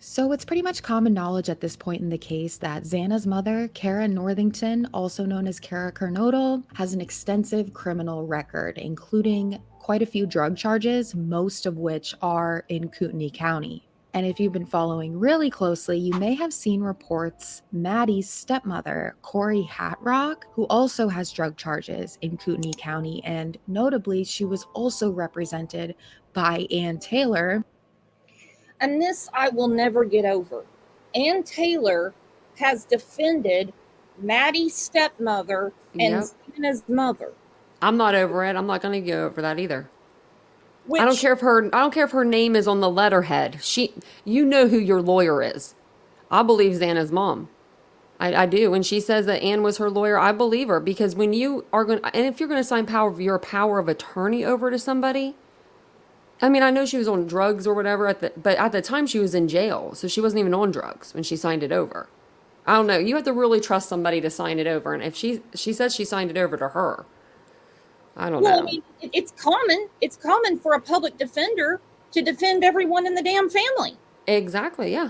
So it's pretty much common knowledge at this point in the case that Xana's mother, Kara Northington, also known as Kara Kernodle, has an extensive criminal record, including quite a few drug charges, most of which are in Kootenai County. And if you've been following really closely, you may have seen reports Maddie's stepmother, Corey Hatrock, who also has drug charges in Kootenai County, and notably, she was also represented by Ann Taylor. And this I will never get over. Ann Taylor has defended Maddie's stepmother and Yep. Xana's mother. I'm not over it. I'm not going to go over that either. Which, I don't care if her name is on the letterhead. You know who your lawyer is. I believe Xana's mom. I do. When she says that Ann was her lawyer, I believe her, because when you are going, and if you're going to sign your power of attorney over to somebody, I mean, I know she was on drugs or whatever, but at the time she was in jail, so she wasn't even on drugs when she signed it over. I don't know. You have to really trust somebody to sign it over, and if she says she signed it over to her, I don't know. I mean, it's common. It's common for a public defender to defend everyone in the damn family. Exactly, yeah.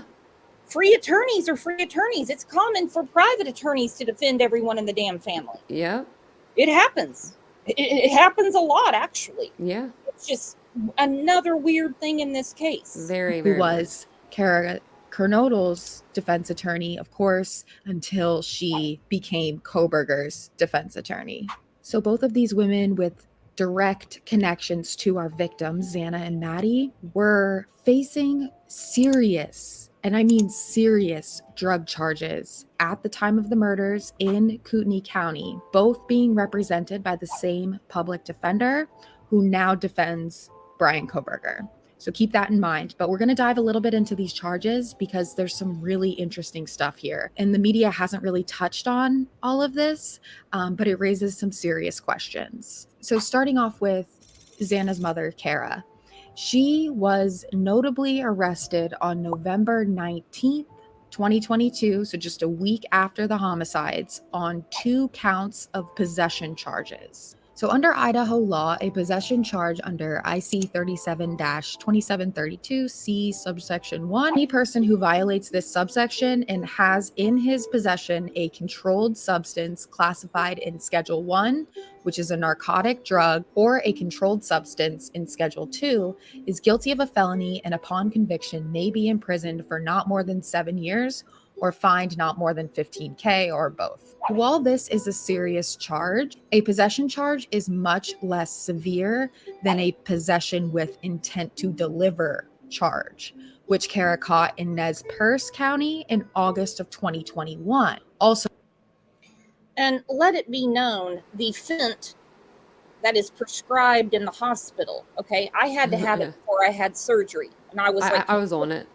Free attorneys are free attorneys. It's common for private attorneys to defend everyone in the damn family. Yeah. It happens. It happens a lot, actually. Yeah. It's just another weird thing in this case. Very, Who very was Kara Kernodle's defense attorney, of course, until she became Koberger's defense attorney. So both of these women with direct connections to our victims, Xana and Maddie, were facing serious, and I mean serious, drug charges at the time of the murders in Kootenai County, both being represented by the same public defender who now defends Brian Koberger. So keep that in mind. But we're going to dive a little bit into these charges because there's some really interesting stuff here. And the media hasn't really touched on all of this, but it raises some serious questions. So starting off with Xana's mother, Kara. She was notably arrested on November 19th, 2022, so just a week after the homicides, on 2 counts of possession charges. So under Idaho law, a possession charge under IC 37-2732C subsection 1, any person who violates this subsection and has in his possession a controlled substance classified in Schedule 1, which is a narcotic drug, or a controlled substance in Schedule 2, is guilty of a felony and upon conviction may be imprisoned for not more than 7 years or fined not more than $15,000 or both. While this is a serious charge, a possession charge is much less severe than a possession with intent to deliver charge, which Kara caught in Nez Perce County in August of 2021. Also, and let it be known, the fent that is prescribed in the hospital, okay, I had to have it before I had surgery. And I was like, I was on it.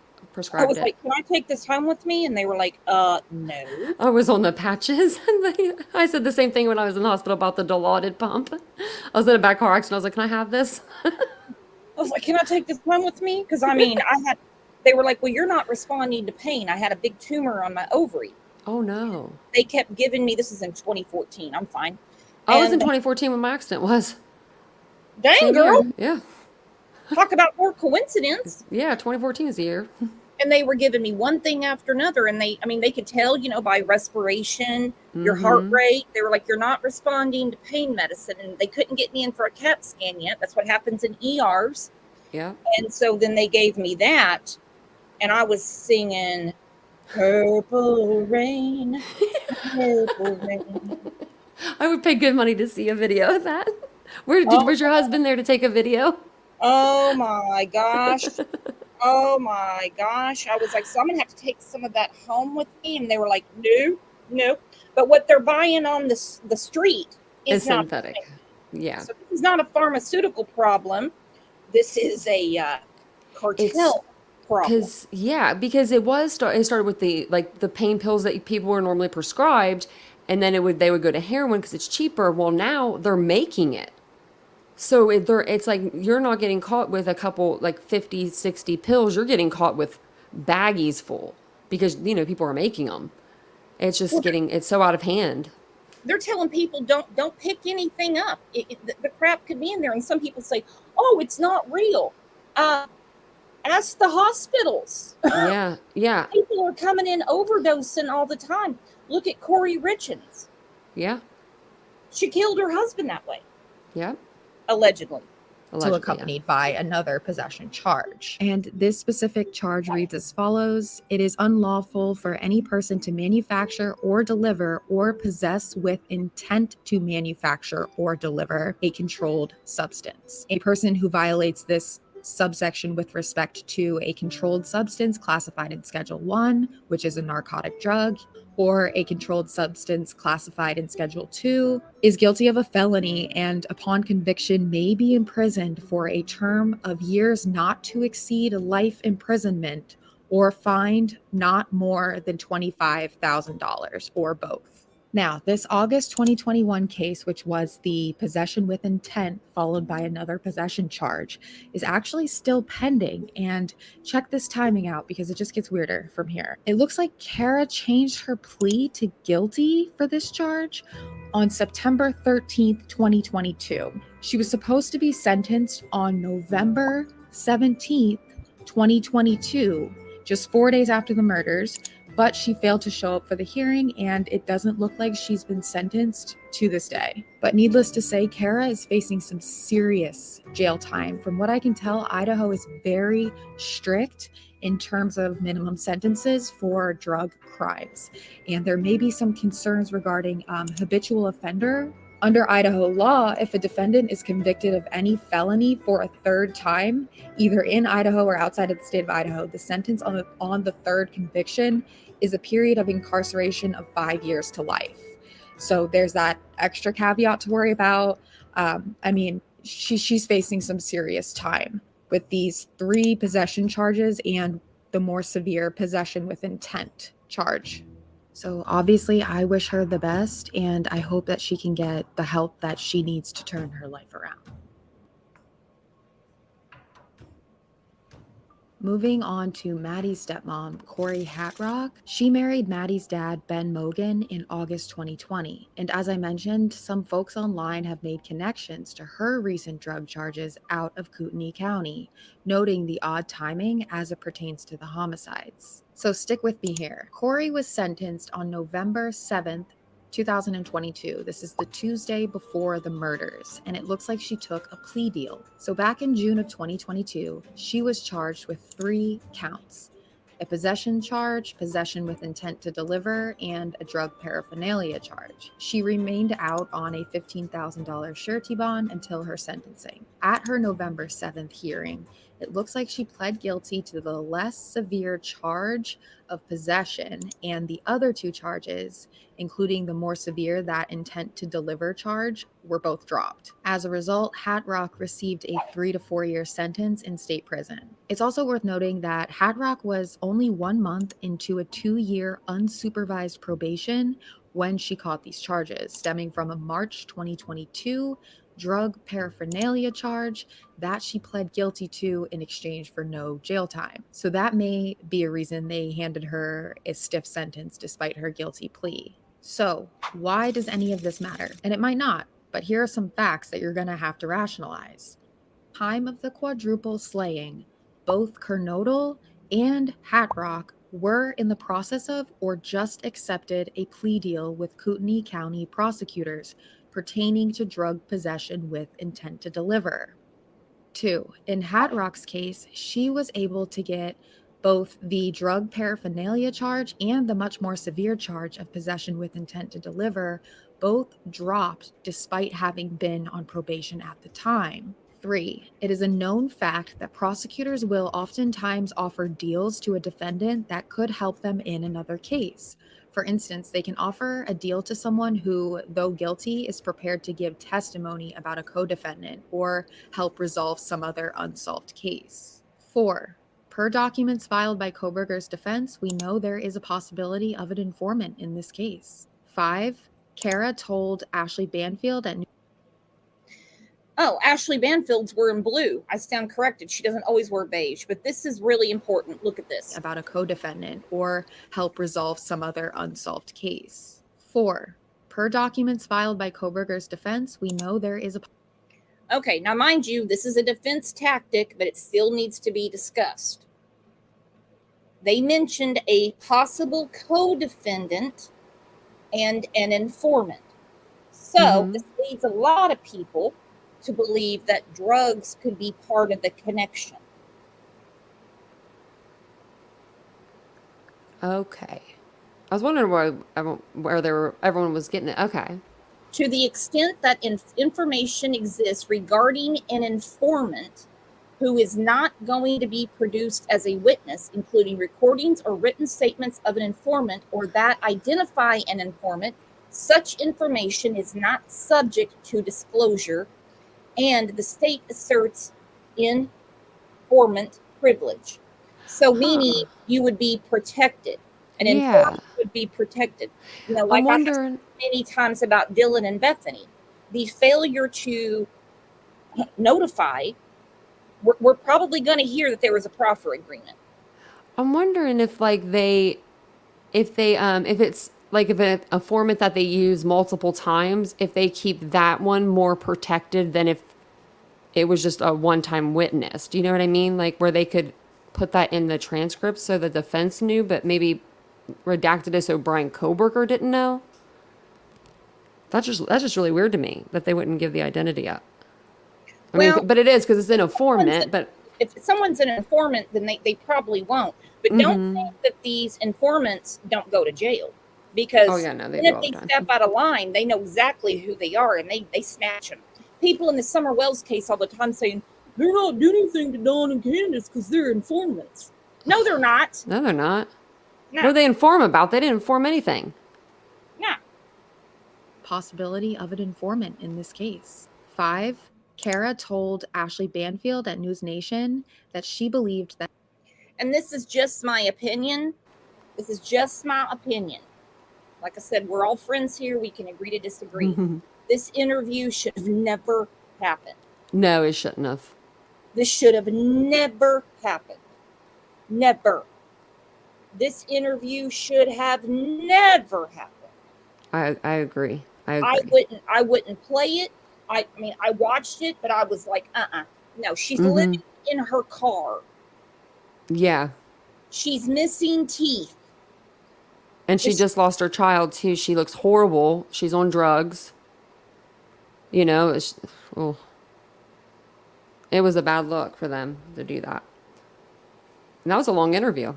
I was like, can I take this home with me? And they were like, no. I was on the patches. I said the same thing when I was in the hospital about the Dilaudid pump. I was in a bad car accident. I was like, can I have this? I was like, can I take this home with me? Because I mean, they were like, well, you're not responding to pain. I had a big tumor on my ovary. Oh no. They kept giving me, this is in 2014. I'm fine. I was in 2014 when my accident was. Dang, girl. Yeah. Talk about more coincidence. Yeah, 2014 is the year. And they were giving me one thing after another. And they could tell, by respiration, your heart rate. They were like, you're not responding to pain medicine. And they couldn't get me in for a CAT scan yet. That's what happens in ERs. Yeah. And so then they gave me that. And I was singing Purple Rain, Purple Rain. I would pay good money to see a video of that. Was your husband there to take a video? Oh my gosh. Oh my gosh. I was like, so I'm going to have to take some of that home with me. And they were like, no. But what they're buying on the street is not synthetic. Yeah. So this is not a pharmaceutical problem. This is a cartel problem. Because it started with the pain pills that people were normally prescribed, and then they would go to heroin because it's cheaper. Well, now they're making it. So it's like you're not getting caught with a couple, 50, 60 pills. You're getting caught with baggies full because, people are making them. It's just it's so out of hand. They're telling people don't pick anything up. The crap could be in there. And some people say, oh, it's not real. Ask the hospitals. Yeah. People are coming in overdosing all the time. Look at Corey Richens. Yeah. She killed her husband that way. Yeah. Allegedly. So accompanied by another possession charge. And this specific charge reads as follows. It is unlawful for any person to manufacture or deliver or possess with intent to manufacture or deliver a controlled substance. A person who violates this subsection with respect to a controlled substance classified in Schedule 1, which is a narcotic drug, or a controlled substance classified in Schedule 2, is guilty of a felony and upon conviction may be imprisoned for a term of years not to exceed life imprisonment or fined not more than $25,000 or both. Now, this August 2021 case, which was the possession with intent followed by another possession charge, is actually still pending. And check this timing out because it just gets weirder from here. It looks like Kara changed her plea to guilty for this charge on September 13th, 2022. She was supposed to be sentenced on November 17th, 2022, just 4 days after the murders. But she failed to show up for the hearing, and it doesn't look like she's been sentenced to this day. But needless to say, Kara is facing some serious jail time. From what I can tell, Idaho is very strict in terms of minimum sentences for drug crimes. And there may be some concerns regarding habitual offender. Under Idaho law, if a defendant is convicted of any felony for a third time, either in Idaho or outside of the state of Idaho, the sentence on the third conviction is a period of incarceration of 5 years to life. So there's that extra caveat to worry about. She's facing some serious time with these 3 possession charges and the more severe possession with intent charge. So obviously I wish her the best, and I hope that she can get the help that she needs to turn her life around. Moving on to Maddie's stepmom, Corey Hatrock. She married Maddie's dad, Ben Mogan, in August 2020. And as I mentioned, some folks online have made connections to her recent drug charges out of Kootenai County, noting the odd timing as it pertains to the homicides. So stick with me here. Corey was sentenced on November 7th, 2022. This is the Tuesday before the murders, and it looks like she took a plea deal. So back in June of 2022, she was charged with 3 counts: a possession charge, possession with intent to deliver, and a drug paraphernalia charge. She remained out on a $15,000 surety bond until her sentencing. At her November 7th hearing, it looks like she pled guilty to the less severe charge of possession, and the other 2 charges, including the more severe, that intent to deliver charge, were both dropped. As a result, Hatrock received a 3 to 4 year sentence in state prison. It's also worth noting that Hatrock was only 1 month into a 2-year unsupervised probation when she caught these charges, stemming from a March 2022 drug paraphernalia charge that she pled guilty to in exchange for no jail time. So that may be a reason they handed her a stiff sentence despite her guilty plea. So why does any of this matter? And it might not, but here are some facts that you're going to have to rationalize. Time of the quadruple slaying, both Kernodle and Hatrock were in the process of or just accepted a plea deal with Kootenai County prosecutors pertaining to drug possession with intent to deliver. 2. In Hatrock's case, she was able to get both the drug paraphernalia charge and the much more severe charge of possession with intent to deliver, both dropped despite having been on probation at the time. 3. It is a known fact that prosecutors will oftentimes offer deals to a defendant that could help them in another case. For instance, they can offer a deal to someone who, though guilty, is prepared to give testimony about a co-defendant or help resolve some other unsolved case. 4. Per documents filed by Koberger's defense, we know there is a possibility of an informant in this case. 5. Kara told Ashley Banfield at Oh, Ashley Banfield's wearing blue. I stand corrected. She doesn't always wear beige, but this is really important. Look at this. About a co-defendant or help resolve some other unsolved case. 4. Per documents filed by Koberger's defense, we know there is a... Okay, now mind you, this is a defense tactic, but it still needs to be discussed. They mentioned a possible co-defendant and an informant. So this leads a lot of people to believe that drugs could be part of the connection. Okay. I was wondering where everyone was getting it. Okay. To the extent that information exists regarding an informant who is not going to be produced as a witness, including recordings or written statements of an informant or that identify an informant, such information is not subject to disclosure, and the state asserts informant privilege. So meaning you would be protected. An informant would be protected. You know, like I said many times about Dylan and Bethany, the failure to notify, we're probably going to hear that there was a proffer agreement. I'm wondering if if it's like if an informant that they use multiple times, if they keep that one more protected than if it was just a one-time witness. Do you know what I mean? Like where they could put that in the transcript so the defense knew, but maybe redacted it so Brian Koberger didn't know. That's just really weird to me that they wouldn't give the identity up. I mean, but it is because it's an informant. But if someone's an informant, then they probably won't. But don't think that these informants don't go to jail, because if they step out of line, they know exactly who they are and they snatch them. People in the Summer Wells case all the time saying they're not doing anything to Don and Candace because they're informants. No, they're not. No, they're not. No. What do they inform about? They didn't inform anything. No. Possibility of an informant in this case. 5. Kara told Ashley Banfield at News Nation that she believed that... And this is just my opinion. This is just my opinion. Like I said, we're all friends here. We can agree to disagree. This interview should have never happened. No, it shouldn't have. This should have never happened. Never. This interview should have never happened. I agree. I wouldn't play it. I mean, I watched it, but I was like, no, she's living in her car. Yeah. She's missing teeth. And she just lost her child too. She looks horrible. She's on drugs. You know, it was a bad look for them to do that. And that was a long interview.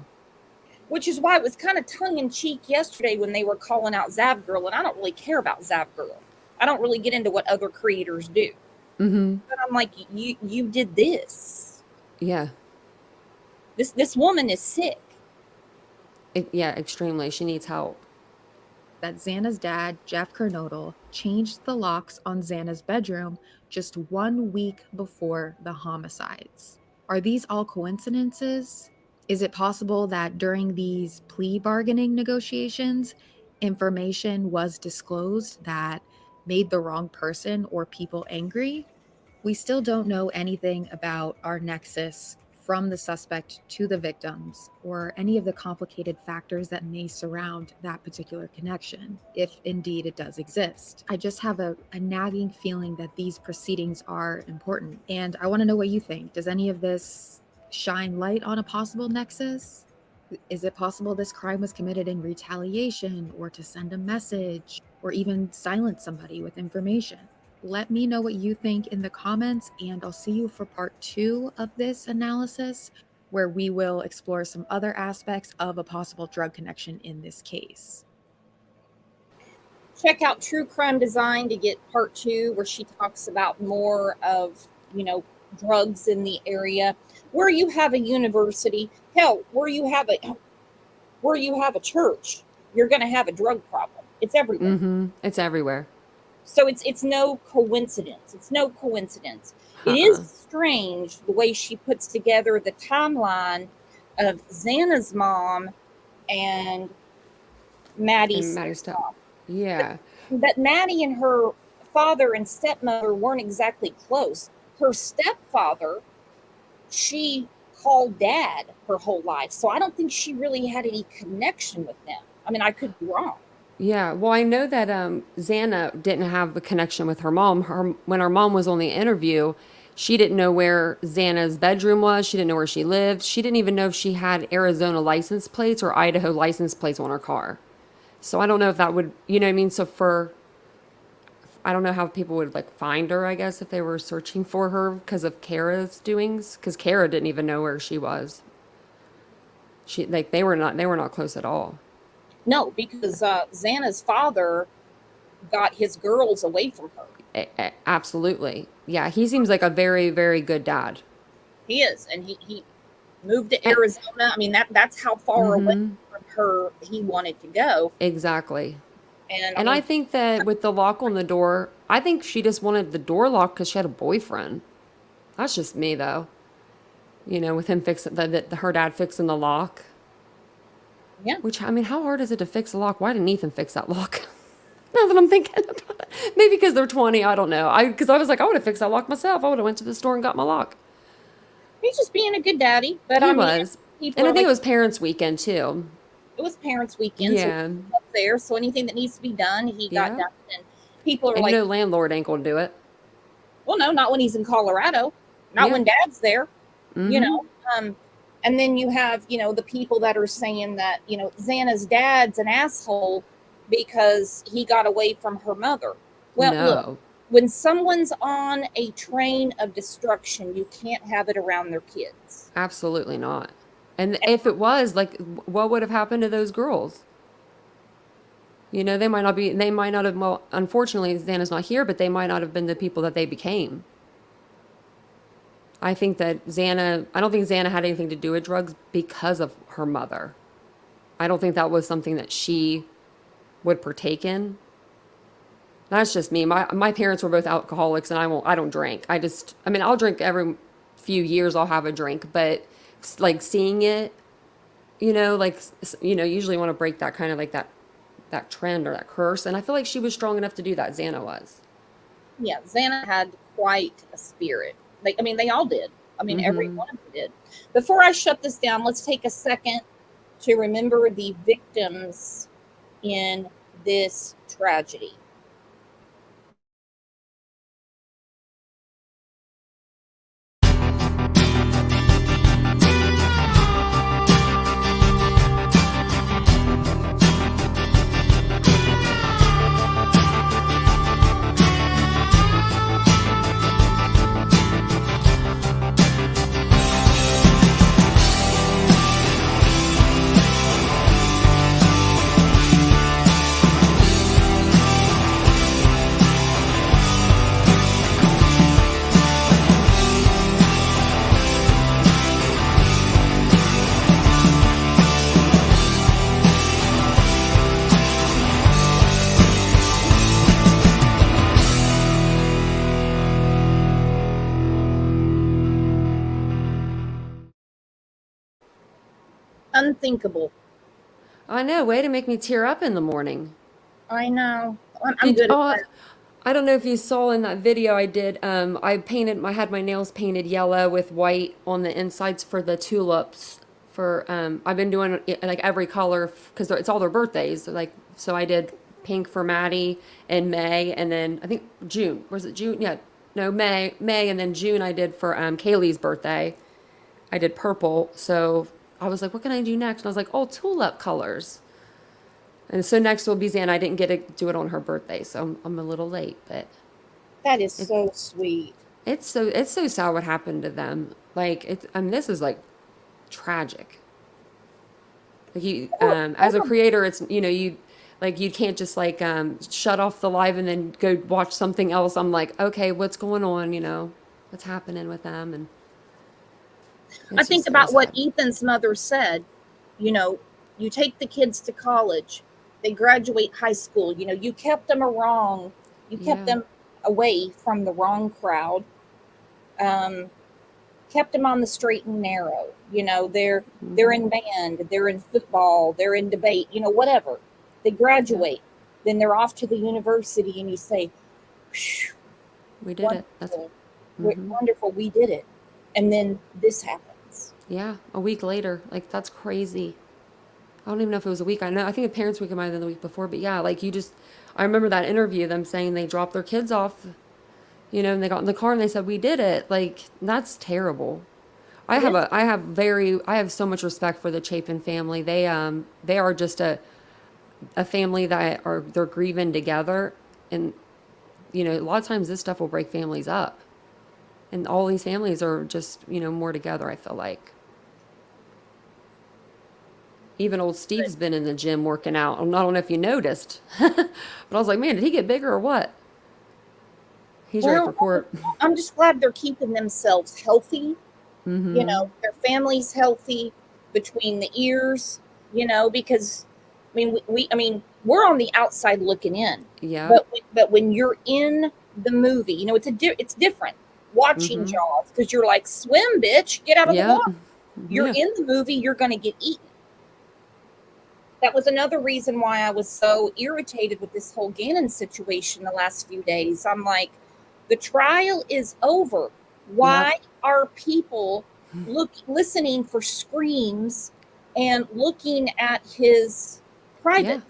Which is why it was kind of tongue-in-cheek yesterday when they were calling out Zav Girl, and I don't really care about Zav Girl. I don't really get into what other creators do. But I'm like, you did this. Yeah. This woman is sick. Yeah, extremely. She needs help. That Xana's dad, Jeff Kernodle, changed the locks on Xana's bedroom just 1 week before the homicides. Are these all coincidences? Is it possible that during these plea bargaining negotiations, information was disclosed that made the wrong person or people angry? We still don't know anything about our nexus from the suspect to the victims, or any of the complicated factors that may surround that particular connection, if indeed it does exist. I just have a nagging feeling that these proceedings are important, and I want to know what you think. Does any of this shine light on a possible nexus? Is it possible this crime was committed in retaliation, or to send a message, or even silence somebody with information? Let me know what you think in the comments, and I'll see you for part 2 of this analysis, where we will explore some other aspects of a possible drug connection in this case. Check out True Crime Design to get part 2, where she talks about more of, drugs in the area. Where you have a university, hell, where you have a church, you're going to have a drug problem. It's everywhere. Mm-hmm. It's everywhere. So it's no coincidence. It's no coincidence. It is strange the way she puts together the timeline of Xana's mom and Maddie's stuff. Yeah. But Maddie and her father and stepmother weren't exactly close. Her stepfather, she called dad her whole life. So I don't think she really had any connection with them. I mean, I could be wrong. Yeah, well, I know that Xana didn't have a connection with her mom. When her mom was on the interview, she didn't know where Xana's bedroom was. She didn't know where she lived. She didn't even know if she had Arizona license plates or Idaho license plates on her car. So I don't know if that would, you know what I mean? So I don't know how people would find her, I guess, if they were searching for her because of Kara's doings. Because Kara didn't even know where she was. They were not close at all. No, because Xana's father got his girls away from her. Absolutely. Yeah, he seems like a very, very good dad. He is, and he moved to Arizona. I mean, that's how far away from her he wanted to go. Exactly. And I think that with the lock on the door, I think she just wanted the door locked because she had a boyfriend. That's just me, though. With him fixing her dad fixing the lock. Yeah. Which, I mean, how hard is it to fix a lock? Why didn't Ethan fix that lock? Now that I'm thinking about it. Maybe because they're 20, I don't know. Because I was like, I would have fixed that lock myself. I would have went to the store and got my lock. He's just being a good daddy. But he was. And I think it was parents' weekend, too. It was parents' weekend. Yeah. So up there, so anything that needs to be done, he got done. And people are and landlord ain't going to do it. Well, no, not when he's in Colorado. Not when dad's there. Mm-hmm. And then you have, the people that are saying that, Xana's dad's an asshole because he got away from her mother. Well, look, when someone's on a train of destruction, you can't have it around their kids. Absolutely not. And if it was, what would have happened to those girls? They might not have, well, unfortunately, Xana's not here, but they might not have been the people that they became. I don't think Xana had anything to do with drugs because of her mother. I don't think that was something that she would partake in. That's just me. My parents were both alcoholics, and I don't drink. I'll drink every few years. I'll have a drink, but seeing it, usually want to break that kind of that trend or that curse. And I feel like she was strong enough to do that. Xana was. Yeah, Xana had quite a spirit. They all did. Every one of them did. Before I shut this down, let's take a second to remember the victims in this tragedy. Unthinkable. I know. Way to make me tear up in the morning. I know. I'm good at that. I don't know if you saw in that video I did. I had my nails painted yellow with white on the insides for the tulips. I've been doing like every color because it's all their birthdays. Like, so I did pink for Maddie in May, and then I think June. Was it June? Yeah, no, May, and then June I did for Kaylee's birthday. I did purple. So I was like, what can I do next? And I was like, oh, tulip colors. And so next will be Xana. I didn't get to do it on her birthday, so I'm a little late, but That is so sweet. it's so sad what happened to them. Like this is like tragic. Like as a creator, it's you can't just like shut off the live and then go watch something else. I'm like, okay, what's going on? What's happening with them? And I think about what Ethan's mother said. You take the kids to college, they graduate high school. You kept them wrong. You kept them away from the wrong crowd. Kept them on the straight and narrow. They're in band, they're in football, they're in debate. Whatever. They graduate, then they're off to the university, and you say, "We did it. That's wonderful. We did it." And then this happens. Yeah, a week later. Like, that's crazy. I don't even know if it was a week. I think the parents' week might have been the week before, but yeah, like I remember that interview, them saying they dropped their kids off, and they got in the car and they said, we did it. Like, that's terrible. I have so much respect for the Chapin family. They are just a family they're grieving together. And, a lot of times this stuff will break families up. And all these families are just, more together, I feel like. Even old Steve's been in the gym working out. I don't know if you noticed. But I was like, man, did he get bigger or what? He's ready for court. I'm just glad they're keeping themselves healthy. Mm-hmm. Their family's healthy between the ears, because we're on the outside looking in. Yeah. But when you're in the movie, it's different watching Jaws, because you're like, swim, bitch, get out of the water. You're in the movie, you're going to get eaten. That was another reason why I was so irritated with this whole Gannon situation the last few days. I'm like, the trial is over. Why are people listening for screams and looking at his privates?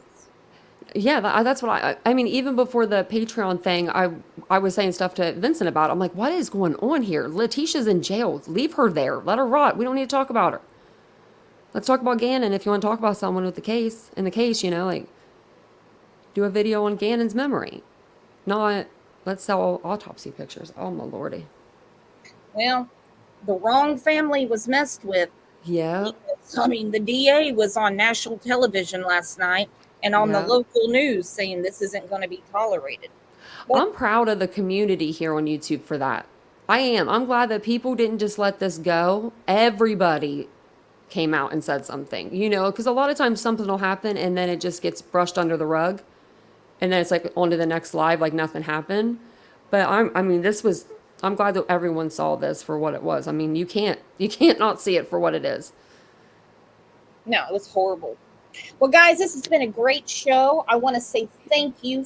Yeah, that's what I mean, even before the Patreon thing, I was saying stuff to Vincent about it. I'm like, what is going on here? Letitia's in jail. Leave her there. Let her rot. We don't need to talk about her. Let's talk about Gannon. If you want to talk about someone with the case, like, do a video on Gannon's memory. Not, let's sell autopsy pictures. Oh, my lordy. Well, the wrong family was messed with. Yeah. The DA was on national television last night and on the local news saying this isn't going to be tolerated. I'm proud of the community here on YouTube for that. I am. I'm glad that people didn't just let this go. Everybody came out and said something, because a lot of times something will happen and then it just gets brushed under the rug. And then it's like on to the next live, like nothing happened. But I'm glad that everyone saw this for what it was. I mean, you can't not see it for what it is. No, it was horrible. Well, guys, this has been a great show. I want to say thank you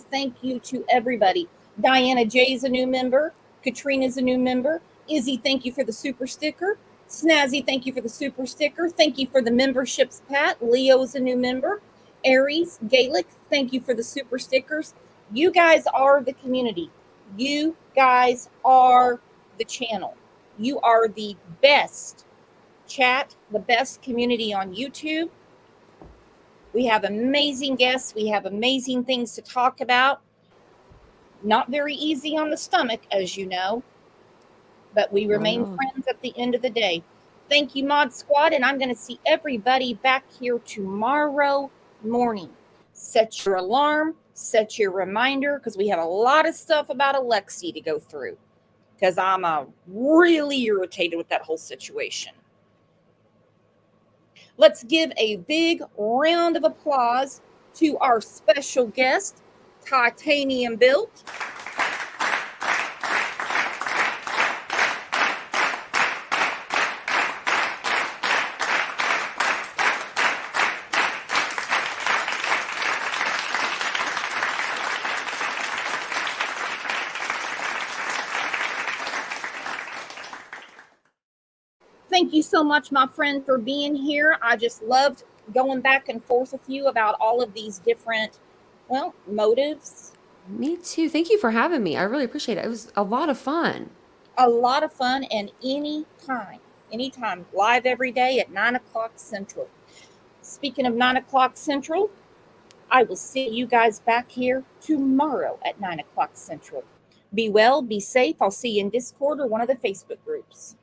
to everybody. Diana J's a new member. Katrina's a new member. Izzy, thank you for the super sticker. Snazzy, thank you for the super sticker. Thank you for the memberships, Pat. Leo's a new member. Aries, Gaelic, thank you for the super stickers. You guys are the community. You guys are the channel. You are the best chat, the best community on YouTube. We have amazing guests. We have amazing things to talk about. Not very easy on the stomach, as you know, but we remain friends at the end of the day. Thank you, Mod Squad, and I'm going to see everybody back here tomorrow morning. Set your alarm, set your reminder, because we have a lot of stuff about Alexi to go through, because I'm really irritated with that whole situation. Let's give a big round of applause to our special guest, Titanium Built. you so much, my friend, for being here. I just loved going back and forth with you about all of these different, well, motives. Me too. Thank you for having me. I really appreciate it. It was a lot of fun. A lot of fun, and anytime, live every day at 9 o'clock Central. Speaking of 9 o'clock Central, I will see you guys back here tomorrow at 9 o'clock Central. Be well, be safe. I'll see you in Discord or one of the Facebook groups.